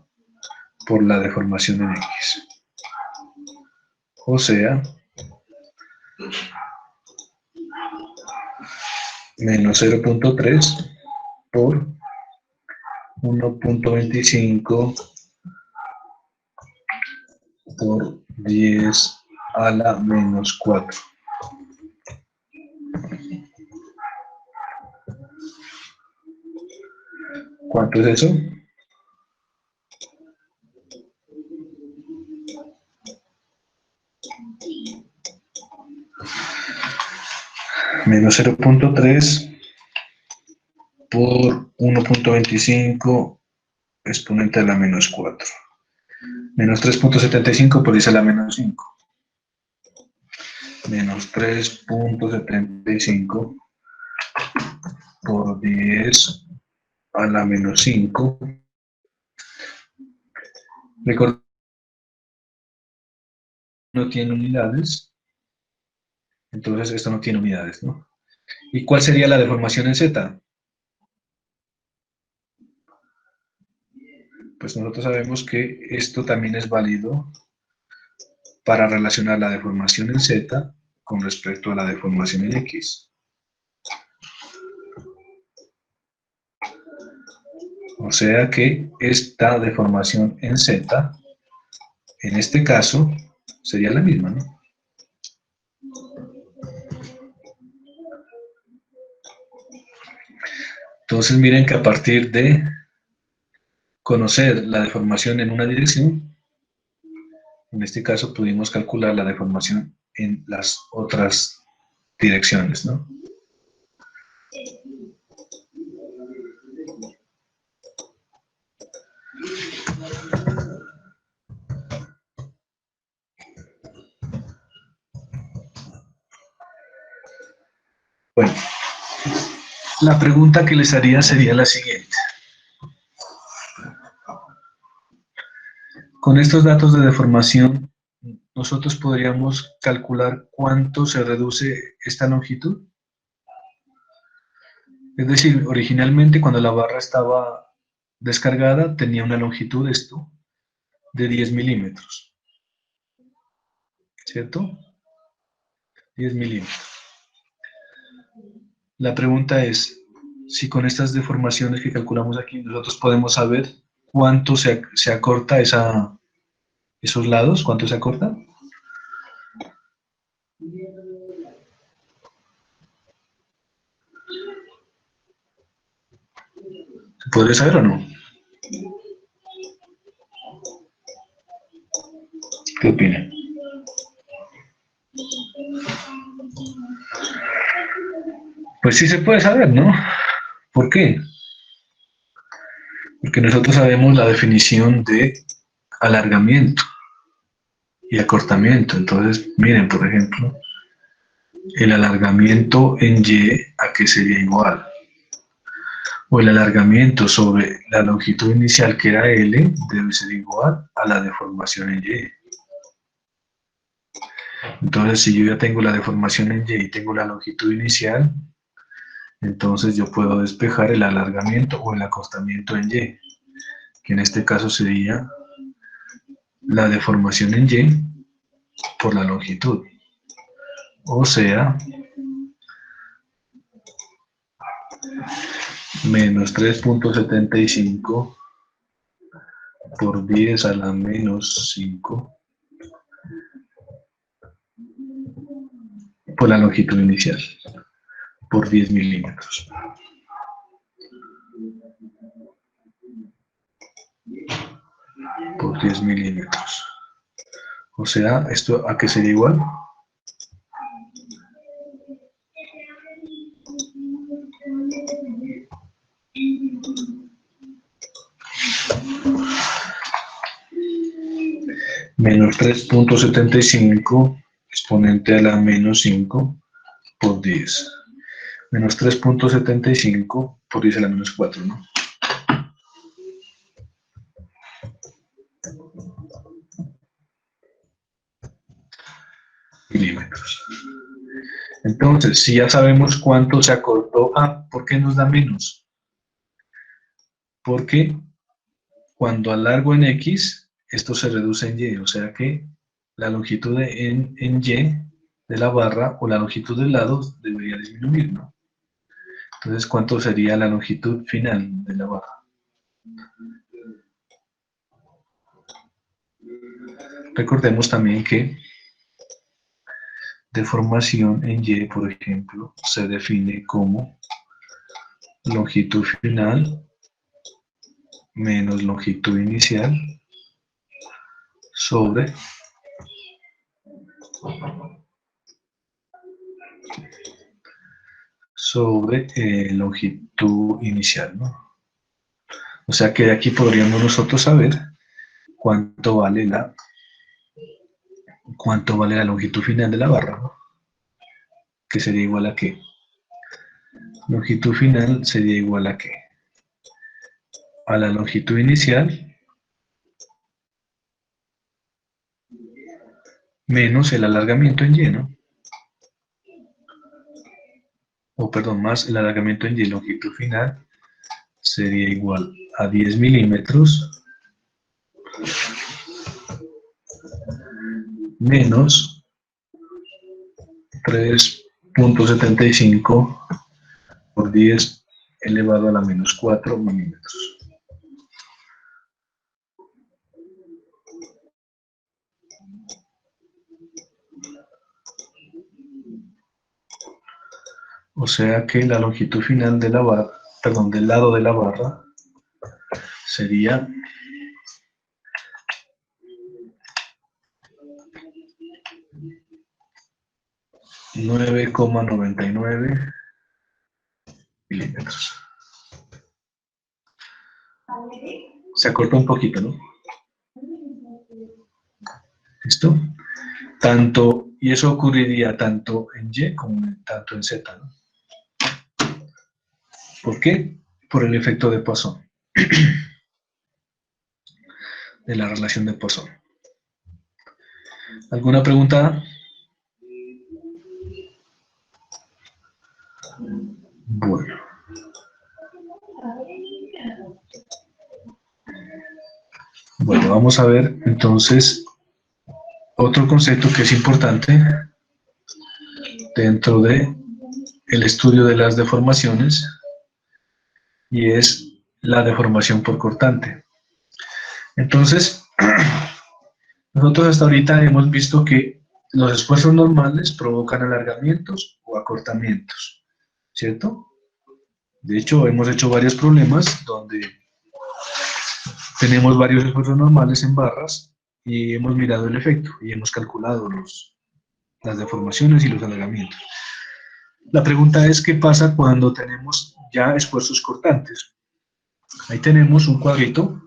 por la deformación en X. O sea, menos 0.3 por 1.25 por 10 a la menos 4. ¿Cuánto es eso? Menos 0.3 por 1.25 exponente a la menos 4. Menos 3.75 por 10 a la menos 5. Menos 3.75 por 10 a la menos 5. Recuerda, no tiene unidades. Entonces esto no tiene unidades, ¿no? ¿Y cuál sería la deformación en Z? Pues nosotros sabemos que esto también es válido para relacionar la deformación en Z con respecto a la deformación en X. O sea que esta deformación en Z, en este caso, sería la misma, ¿no? Entonces miren que a partir de conocer la deformación en una dirección, en este caso pudimos calcular la deformación en las otras direcciones, ¿no? Bueno, la pregunta que les haría sería la siguiente. Con estos datos de deformación, nosotros podríamos calcular cuánto se reduce esta longitud. Es decir, originalmente cuando la barra estaba descargada tenía una longitud esto de 10 milímetros, ¿cierto? 10 milímetros. La pregunta es, si con estas deformaciones que calculamos aquí, nosotros podemos saber cuánto se acorta esos lados, cuánto se acorta. ¿Se podría saber o no? ¿Qué opinan? Pues sí se puede saber, ¿no? ¿Por qué? Porque nosotros sabemos la definición de alargamiento y acortamiento. Entonces, miren, por ejemplo, el alargamiento en Y, ¿a qué sería igual? O el alargamiento sobre la longitud inicial, que era L, debe ser igual a la deformación en Y. Entonces, si yo ya tengo la deformación en Y y tengo la longitud inicial, entonces yo puedo despejar el alargamiento o el acostamiento en Y, que en este caso sería la deformación en Y por la longitud. O sea, menos 3.75 por 10 a la menos 5 por la longitud inicial, por 10 milímetros. Por 10 milímetros. O sea, ¿esto a qué sería igual? Menos 3.75 exponente a la menos 5 por 10. Menos 3.75 por 10 a la menos 4, ¿no? Milímetros. Entonces, si ya sabemos cuánto se acortó, ¿por qué nos da menos? Porque cuando alargo en X, esto se reduce en Y, o sea que la longitud en Y de la barra o la longitud del lado debería disminuir, ¿no? Entonces, ¿cuánto sería la longitud final de la barra? Recordemos también que deformación en Y, por ejemplo, se define como longitud final menos longitud inicial sobre longitud inicial, ¿no? O sea que de aquí podríamos nosotros saber cuánto vale la longitud final de la barra, ¿no? Que sería igual a qué. Longitud final sería igual a qué. A la longitud inicial menos el alargamiento en Y, ¿no? O perdón, más el alargamiento en Y, longitud final sería igual a 10 milímetros menos 3.75 por 10 elevado a la menos 4 milímetros. O sea que la longitud final de la barra, perdón, del lado de la barra sería 9,99 milímetros. Se acortó un poquito, ¿no? ¿Listo? Y eso ocurriría tanto en Y como tanto en Z, ¿no? ¿Por qué? Por el efecto de Poisson, de la relación de Poisson. ¿Alguna pregunta? Bueno. Bueno, vamos a ver entonces otro concepto que es importante dentro de el estudio de las deformaciones y es la deformación por cortante. Entonces, nosotros hasta ahorita hemos visto que los esfuerzos normales provocan alargamientos o acortamientos, ¿cierto? De hecho, hemos hecho varios problemas donde tenemos varios esfuerzos normales en barras y hemos mirado el efecto y hemos calculado las deformaciones y los alargamientos. La pregunta es, ¿qué pasa cuando tenemos ya esfuerzos cortantes? Ahí tenemos un cuadrito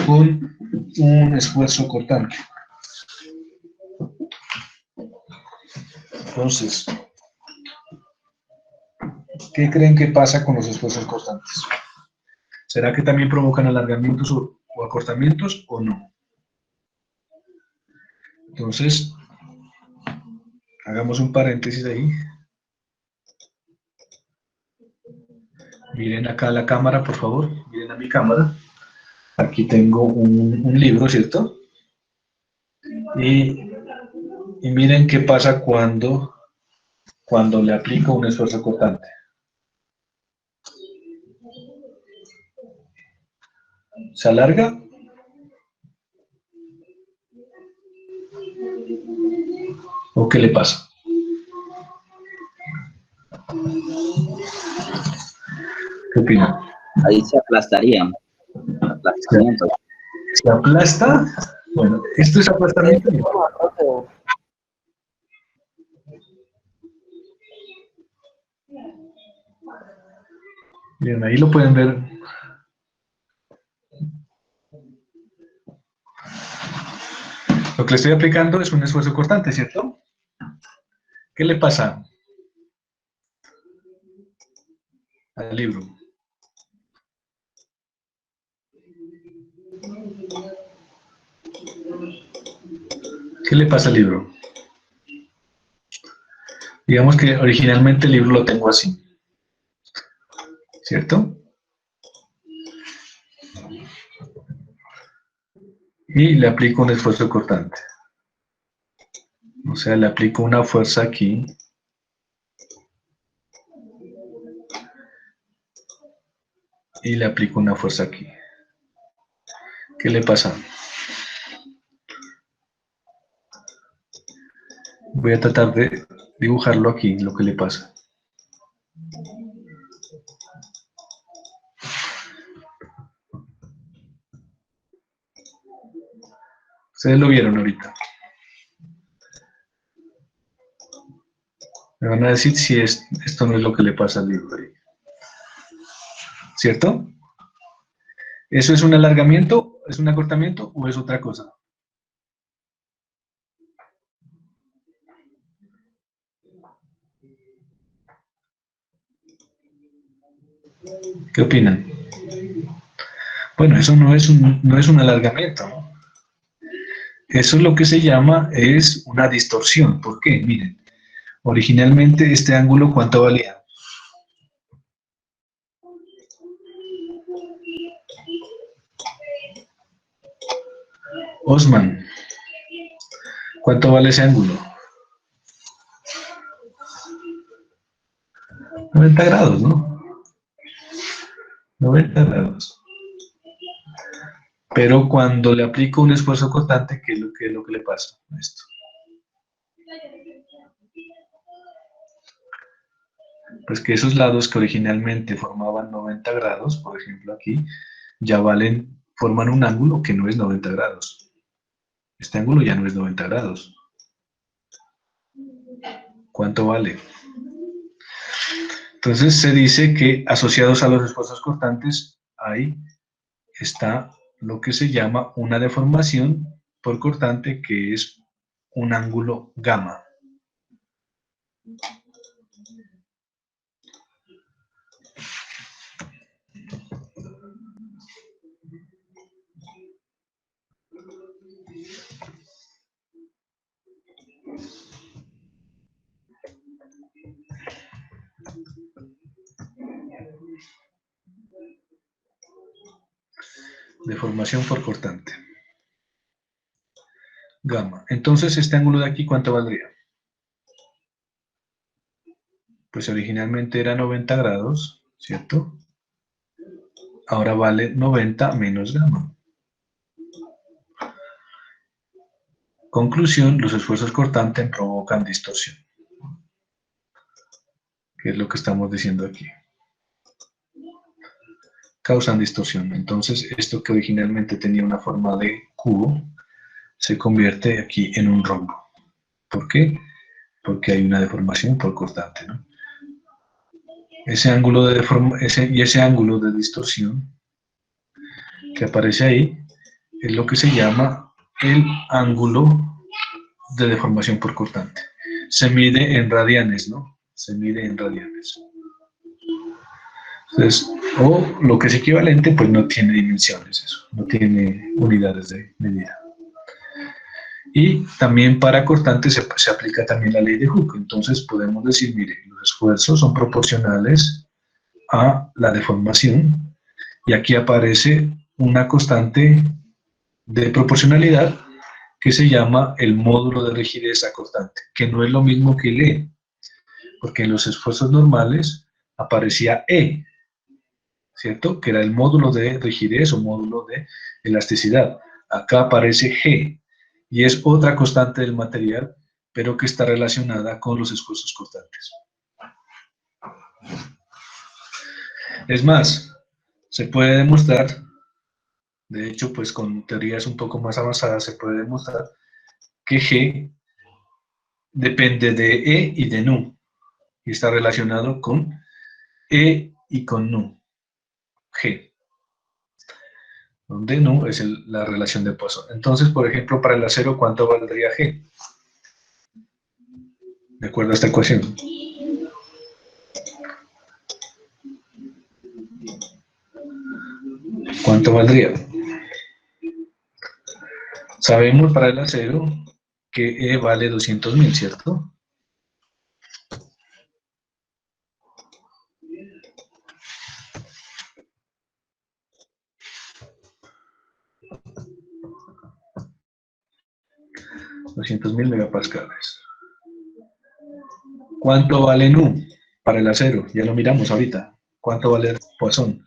con un esfuerzo cortante. Entonces, ¿qué creen que pasa con los esfuerzos constantes? ¿Será que también provocan alargamientos o acortamientos o no? Entonces, hagamos un paréntesis ahí. Miren acá la cámara, por favor. Miren a mi cámara. Aquí tengo un libro, ¿cierto? Y miren qué pasa cuando le aplico un esfuerzo cortante. ¿Se alarga? ¿O qué le pasa? ¿Qué opinan? Ahí se aplastarían. Aplastamiento. ¿Se aplasta? Bueno, esto es aplastamiento. Bien, ahí lo pueden ver. Lo que le estoy aplicando es un esfuerzo cortante, ¿cierto? ¿Qué le pasa al libro? ¿Qué le pasa al libro? Digamos que originalmente el libro lo tengo así, ¿cierto? Y le aplico un esfuerzo cortante. O sea, le aplico una fuerza aquí. Y le aplico una fuerza aquí. ¿Qué le pasa? Voy a tratar de dibujarlo aquí, lo que le pasa. Ustedes lo vieron ahorita. Me van a decir si esto no es lo que le pasa al libro. ¿Cierto? ¿Eso es un alargamiento, es un acortamiento o es otra cosa? ¿Qué opinan? Bueno, eso no es un alargamiento, ¿no? Eso es lo que se llama, es una distorsión. ¿Por qué? Miren, originalmente este ángulo, ¿cuánto valía? Osman, ¿cuánto vale ese ángulo? 90 grados, ¿no? 90 grados. Pero cuando le aplico un esfuerzo cortante, ¿qué es lo que le pasa a esto? Pues que esos lados que originalmente formaban 90 grados, por ejemplo aquí, ya forman un ángulo que no es 90 grados. Este ángulo ya no es 90 grados. ¿Cuánto vale? Entonces se dice que asociados a los esfuerzos cortantes, ahí está lo que se llama una deformación por cortante, que es un ángulo gamma. Deformación por cortante. Gamma. Entonces, este ángulo de aquí, ¿cuánto valdría? Pues originalmente era 90 grados, ¿cierto? Ahora vale 90 menos gamma. Conclusión, los esfuerzos cortantes provocan distorsión. ¿Qué es lo que estamos diciendo aquí? Causan distorsión. Entonces, esto que originalmente tenía una forma de cubo, se convierte aquí en un rombo. ¿Por qué? Porque hay una deformación por cortante, ¿no? Ese ángulo ese ángulo de distorsión que aparece ahí es lo que se llama el ángulo de deformación por cortante. se mide en radianes, ¿no? Se mide en radianes. Entonces, o lo que es equivalente, pues no tiene dimensiones, eso, no tiene unidades de medida. Y también para cortantes se aplica también la ley de Hooke. Entonces podemos decir, mire, los esfuerzos son proporcionales a la deformación y aquí aparece una constante de proporcionalidad que se llama el módulo de rigidez a cortante, que no es lo mismo que el E, porque en los esfuerzos normales aparecía E, ¿cierto? Que era el módulo de rigidez o módulo de elasticidad. Acá aparece G, y es otra constante del material, pero que está relacionada con los esfuerzos cortantes. Es más, se puede demostrar, de hecho, pues con teorías un poco más avanzadas se puede demostrar que G depende de E y de nu, y está relacionado con E y con nu, G, donde nu es la relación de Poisson. Entonces, por ejemplo, para el acero, ¿cuánto valdría G? De acuerdo a esta ecuación. ¿Cuánto valdría? Sabemos para el acero que E vale 200.000, ¿cierto? $200.000 megapascales. ¿Cuánto vale nu para el acero? Ya lo miramos ahorita. ¿Cuánto vale Poisson?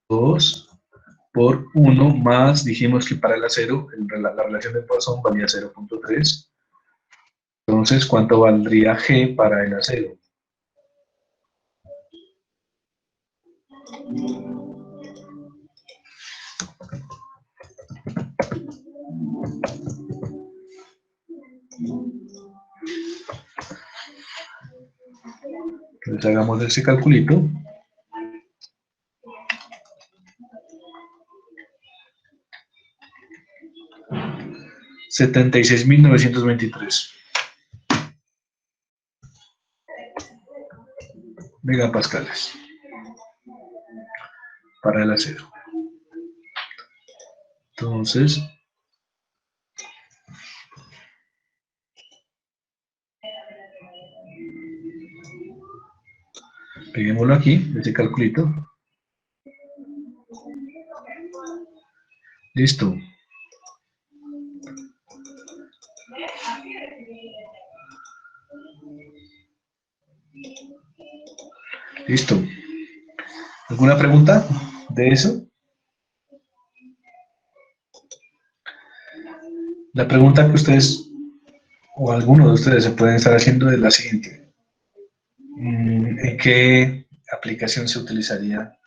2 por 1 más, dijimos que para el acero la relación de Poisson valía 0.3. Entonces, ¿cuánto valdría G para el acero? Entonces, hagamos ese calculito. $76.923 megapascales para el acero. Entonces, peguémoslo aquí, este calculito. Listo. Listo. ¿Alguna pregunta de eso? La pregunta que ustedes, o alguno de ustedes se pueden estar haciendo es la siguiente. ¿En qué aplicación se utilizaría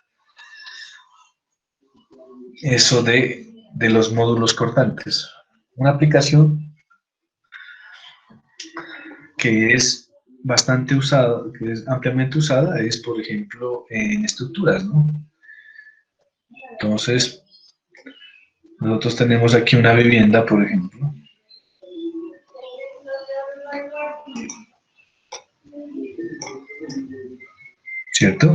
eso de los módulos cortantes? Una aplicación que es bastante usada, que es ampliamente usada, es, por ejemplo, en estructuras, ¿no? Entonces, nosotros tenemos aquí una vivienda, por ejemplo. ¿Cierto?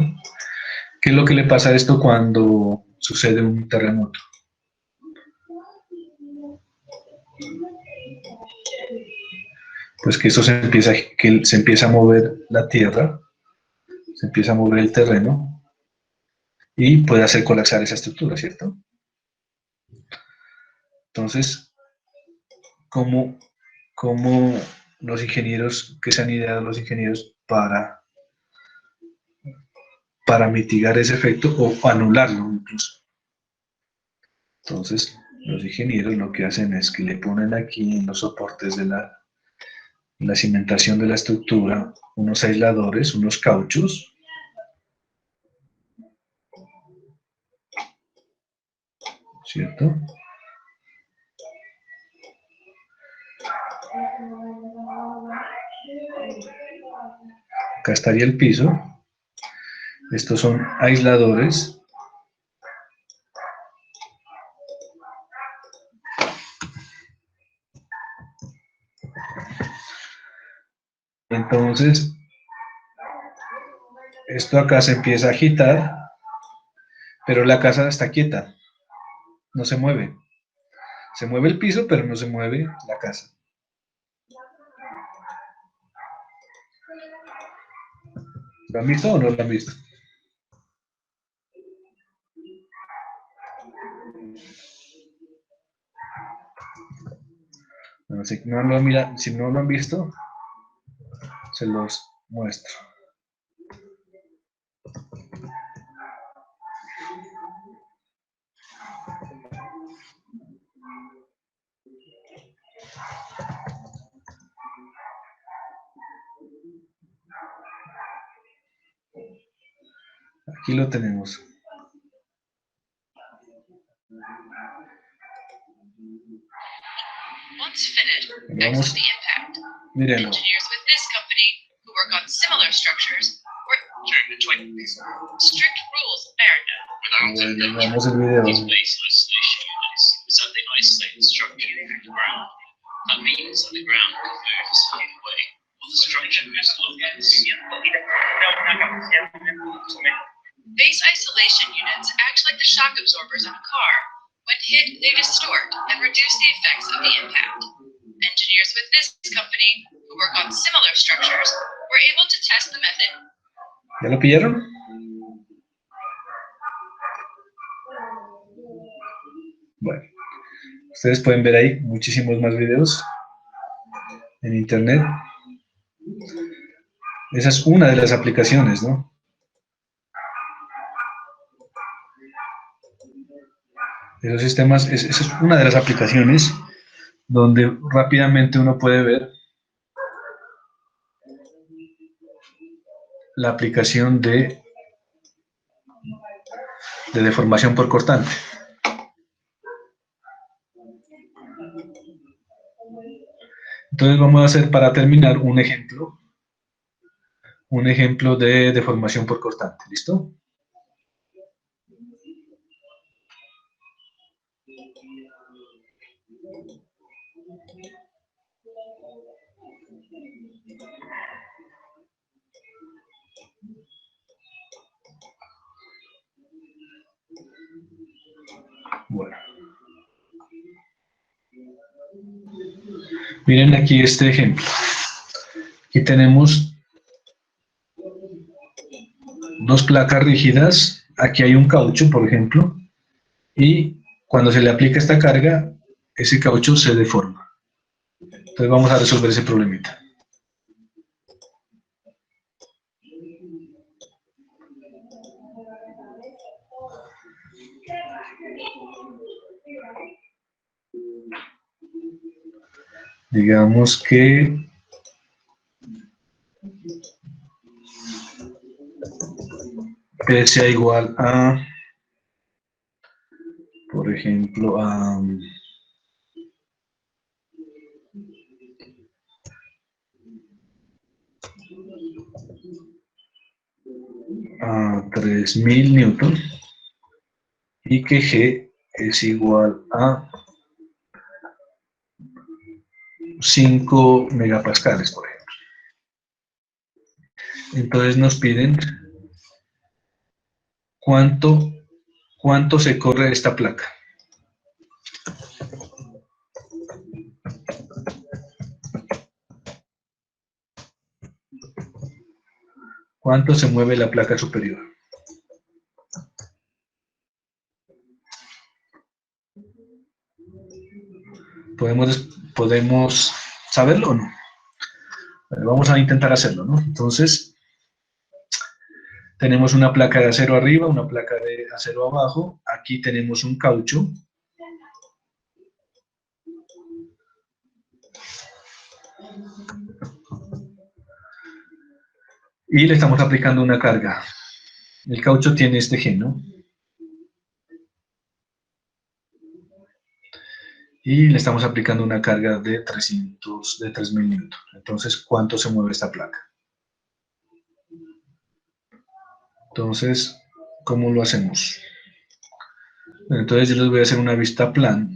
¿Qué es lo que le pasa a esto cuando sucede un terremoto? Pues que que se empieza a mover la tierra, se empieza a mover el terreno y puede hacer colapsar esa estructura, ¿cierto? Entonces, ¿cómo los ingenieros, qué se han ideado los ingenieros para mitigar ese efecto o anularlo incluso? Entonces, los ingenieros lo que hacen es que le ponen aquí en los soportes de la cimentación de la estructura unos aisladores, unos cauchos, ¿cierto? Acá estaría el piso. Estos son aisladores. Entonces, esto acá se empieza a agitar, pero la casa está quieta, no se mueve. Se mueve el piso, pero no se mueve la casa. ¿Lo han visto o no lo han visto? Bueno, si no lo han visto, se los muestro. Aquí lo tenemos. Once finished, Vamos, exit the impact. mírenlo. Engineers with this company, who work on similar structures, were during the 20s. Strict rules America. Bueno, veamos el video. These base isolation units is that they isolate the structure from the ground. That means that the ground can move a certain way, while the structure moves along its. Base isolation units act like the shock absorbers on a car. When hit, they distort and reduce the effects of the impact. Engineers with this company, who work on similar structures, were able to test the method. ¿Ya lo pillaron? Bueno, ustedes pueden ver ahí muchísimos más videos en internet. Esa es una de las aplicaciones, ¿no? Esos sistemas, esa es una de las aplicaciones donde rápidamente uno puede ver la aplicación de deformación por cortante. Entonces vamos a hacer, para terminar, un ejemplo de deformación por cortante. ¿Listo? Bueno. Miren aquí este ejemplo. Aquí tenemos dos placas rígidas. Aquí hay un caucho, por ejemplo, y cuando se le aplica esta carga, ese caucho se deforma. Entonces vamos a resolver ese problemita. Digamos que P sea igual a, por ejemplo, a 3000 newton y que G es igual a 5 megapascales, por ejemplo. Entonces nos piden cuánto se corre esta placa. ¿Cuánto se mueve la placa superior? ¿Podemos saberlo o no? Bueno, vamos a intentar hacerlo, ¿no? Entonces, tenemos una placa de acero arriba, una placa de acero abajo. Aquí tenemos un caucho. Y le estamos aplicando una carga. El caucho tiene este G, ¿no? Y le estamos aplicando una carga de 3000 newton. Entonces, ¿cuánto se mueve esta placa? Entonces, ¿cómo lo hacemos? Bueno, entonces yo les voy a hacer una vista plana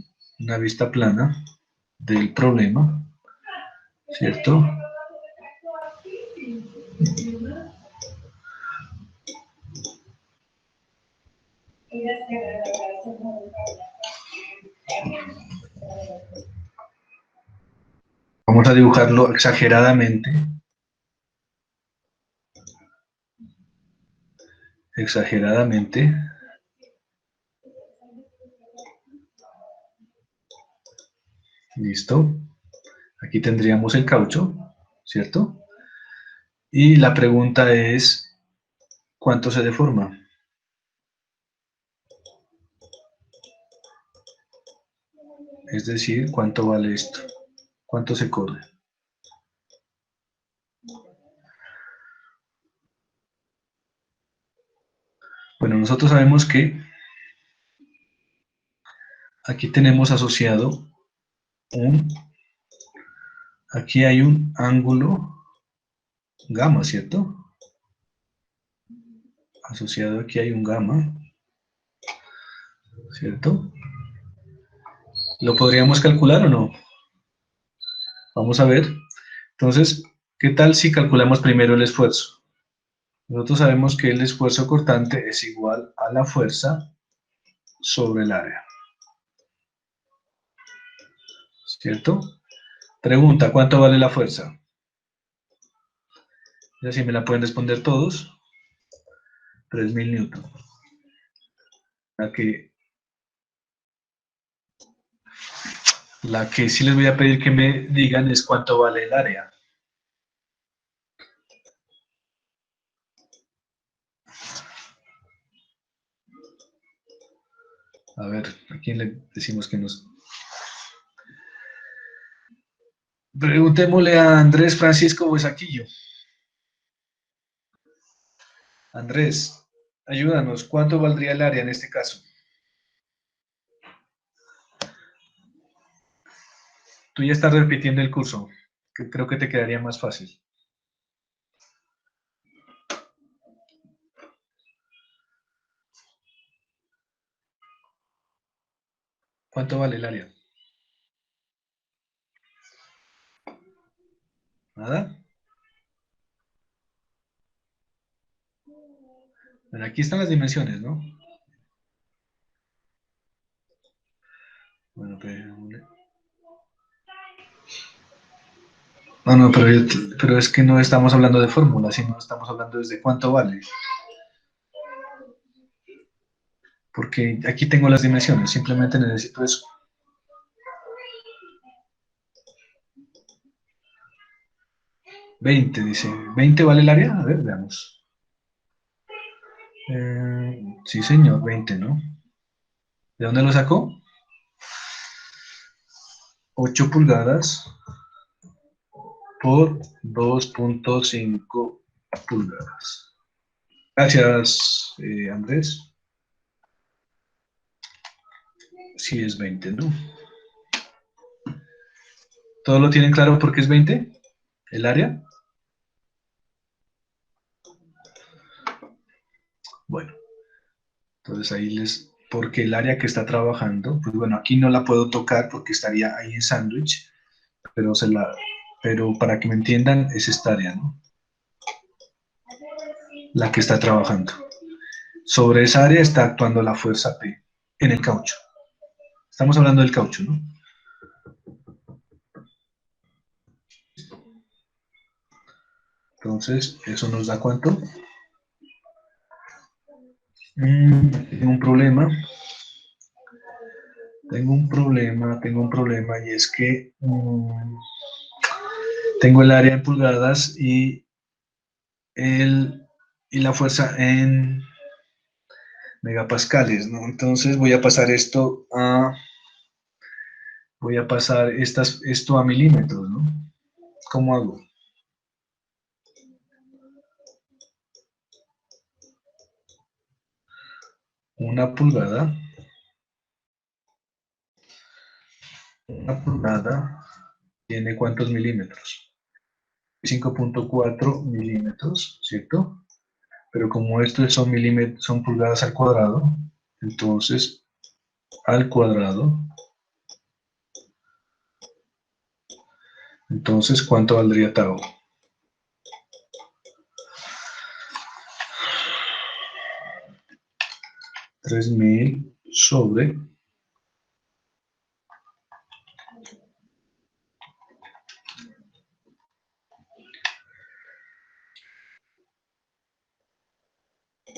del problema, ¿cierto? Vamos a dibujarlo exageradamente. Exageradamente. Listo. Aquí tendríamos el caucho, ¿cierto? Y la pregunta es, ¿cuánto se deforma? Es decir, ¿cuánto vale esto? ¿Cuánto se corre? Bueno, nosotros sabemos que aquí tenemos asociado aquí hay un ángulo gamma, ¿cierto? Asociado aquí hay un gamma, ¿cierto? ¿Lo podríamos calcular o no? Vamos a ver. Entonces, ¿qué tal si calculamos primero el esfuerzo? Nosotros sabemos que el esfuerzo cortante es igual a la fuerza sobre el área. ¿Cierto? Pregunta, ¿cuánto vale la fuerza? Ya si me la pueden responder todos. 3.000 newton. La que sí les voy a pedir que me digan es cuánto vale el área. A ver, ¿a quién le decimos que nos... Preguntémosle a Andrés Francisco Buesaquillo. Andrés, ayúdanos, ¿cuánto valdría el área en este caso? Tú ya estás repitiendo el curso, que creo que te quedaría más fácil. ¿Cuánto vale el área? ¿Nada? Bueno, aquí están las dimensiones, ¿no? Bueno, no, pero es que no estamos hablando de fórmula, sino estamos hablando desde cuánto vale. Porque aquí tengo las dimensiones, simplemente necesito eso. ¿20 dice? ¿20 vale el área? A ver, veamos. Sí, señor, 20, ¿no? ¿De dónde lo sacó? 8 pulgadas por 2.5 pulgadas. Gracias, Andrés. Sí, es 20, ¿no? ¿Todo lo tienen claro por qué es 20? ¿El área? Bueno, entonces ahí les... Porque el área que está trabajando, pues bueno, aquí no la puedo tocar porque estaría ahí en sándwich, pero para que me entiendan, es esta área, ¿no? La que está trabajando. Sobre esa área está actuando la fuerza P en el caucho. Estamos hablando del caucho, ¿no? Entonces, ¿eso nos da cuánto? Tengo un problema. Tengo un problema y es que tengo el área en pulgadas y la fuerza en megapascales, ¿no? Entonces voy a pasar esto a esto a milímetros, ¿no? ¿Cómo hago? Una pulgada tiene ¿cuántos milímetros? 5.4 milímetros, ¿cierto? Pero como esto son milímetros, son pulgadas al cuadrado, entonces al cuadrado, entonces ¿cuánto valdría tau? 3000 sobre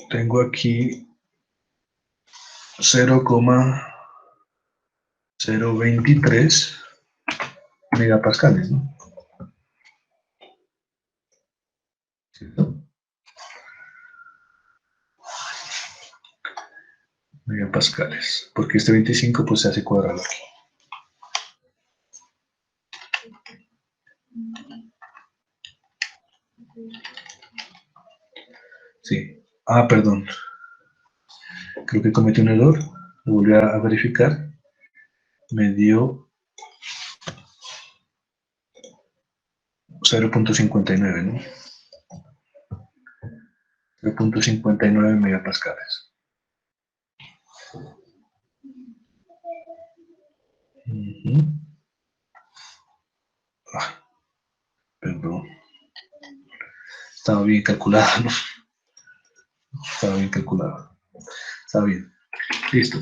tengo aquí 0,023 megapascales, ¿no? ¿Cierto? Megapascales, porque este 25 pues se hace cuadrado aquí. Sí. Ah, perdón. Creo que cometí un error. Lo volví a verificar. Me dio 0,59, ¿no? 0,59 megapascales. Ah, perdón. Estaba bien calculado, ¿no? Estaba bien calculado. Está bien. Listo.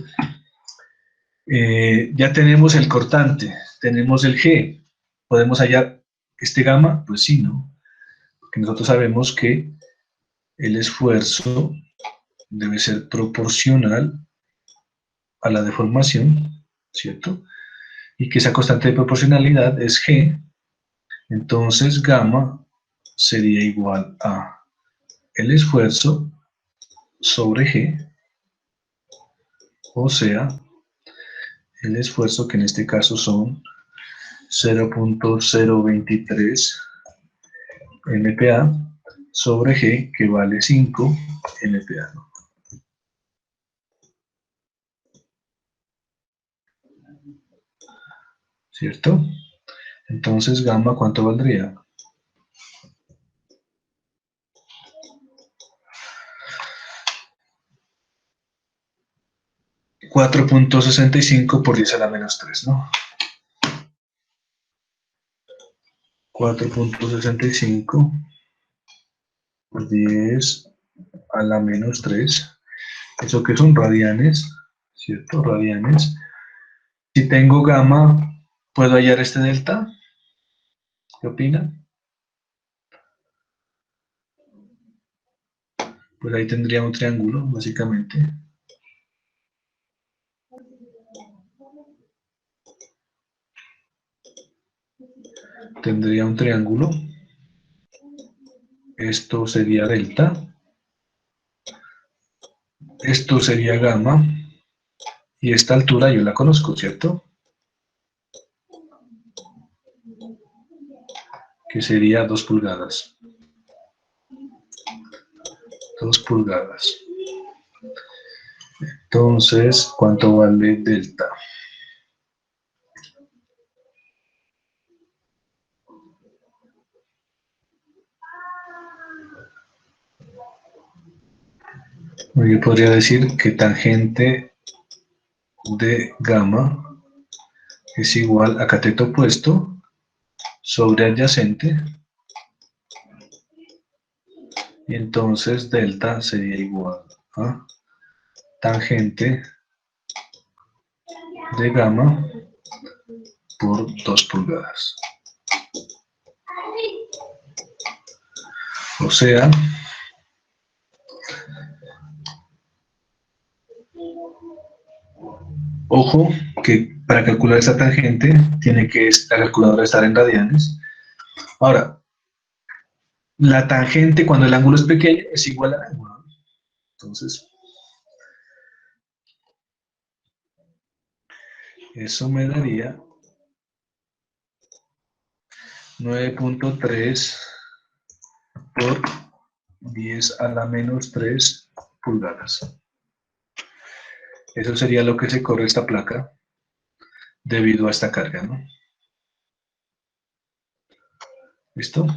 Ya tenemos el cortante, tenemos el G. ¿Podemos hallar este gamma? Pues sí, ¿no? Porque nosotros sabemos que el esfuerzo debe ser proporcional a la deformación, ¿cierto? Y que esa constante de proporcionalidad es G. Entonces, gamma sería igual a el esfuerzo sobre G, o sea, el esfuerzo que en este caso son 0,023 MPa sobre G, que vale 5 MPa, ¿no? ¿Cierto? Entonces, gamma, ¿cuánto valdría? 4,65 por 10 a la menos 3, ¿no? 4,65 por 10 a la menos 3. ¿Eso qué son? Radianes, ¿cierto? Radianes. Si tengo gamma, ¿puedo hallar este delta? ¿Qué opinan? Pues ahí tendría un triángulo, básicamente. Tendría un triángulo. Esto sería delta. Esto sería gamma. Y esta altura yo la conozco, ¿cierto? Que sería 2 pulgadas. 2 pulgadas. Entonces, ¿cuánto vale delta? Yo podría decir que tangente de gamma es igual a cateto opuesto sobre adyacente, y entonces delta sería igual a tangente de gamma por 2 pulgadas. O sea, ojo que para calcular esta tangente tiene que la calculadora estar en radianes. Ahora, la tangente cuando el ángulo es pequeño es igual al ángulo, ¿no? Entonces, eso me daría 9,3 por 10 a la menos 3 pulgadas. Eso sería lo que se corre esta placa debido a esta carga, ¿no? ¿Listo?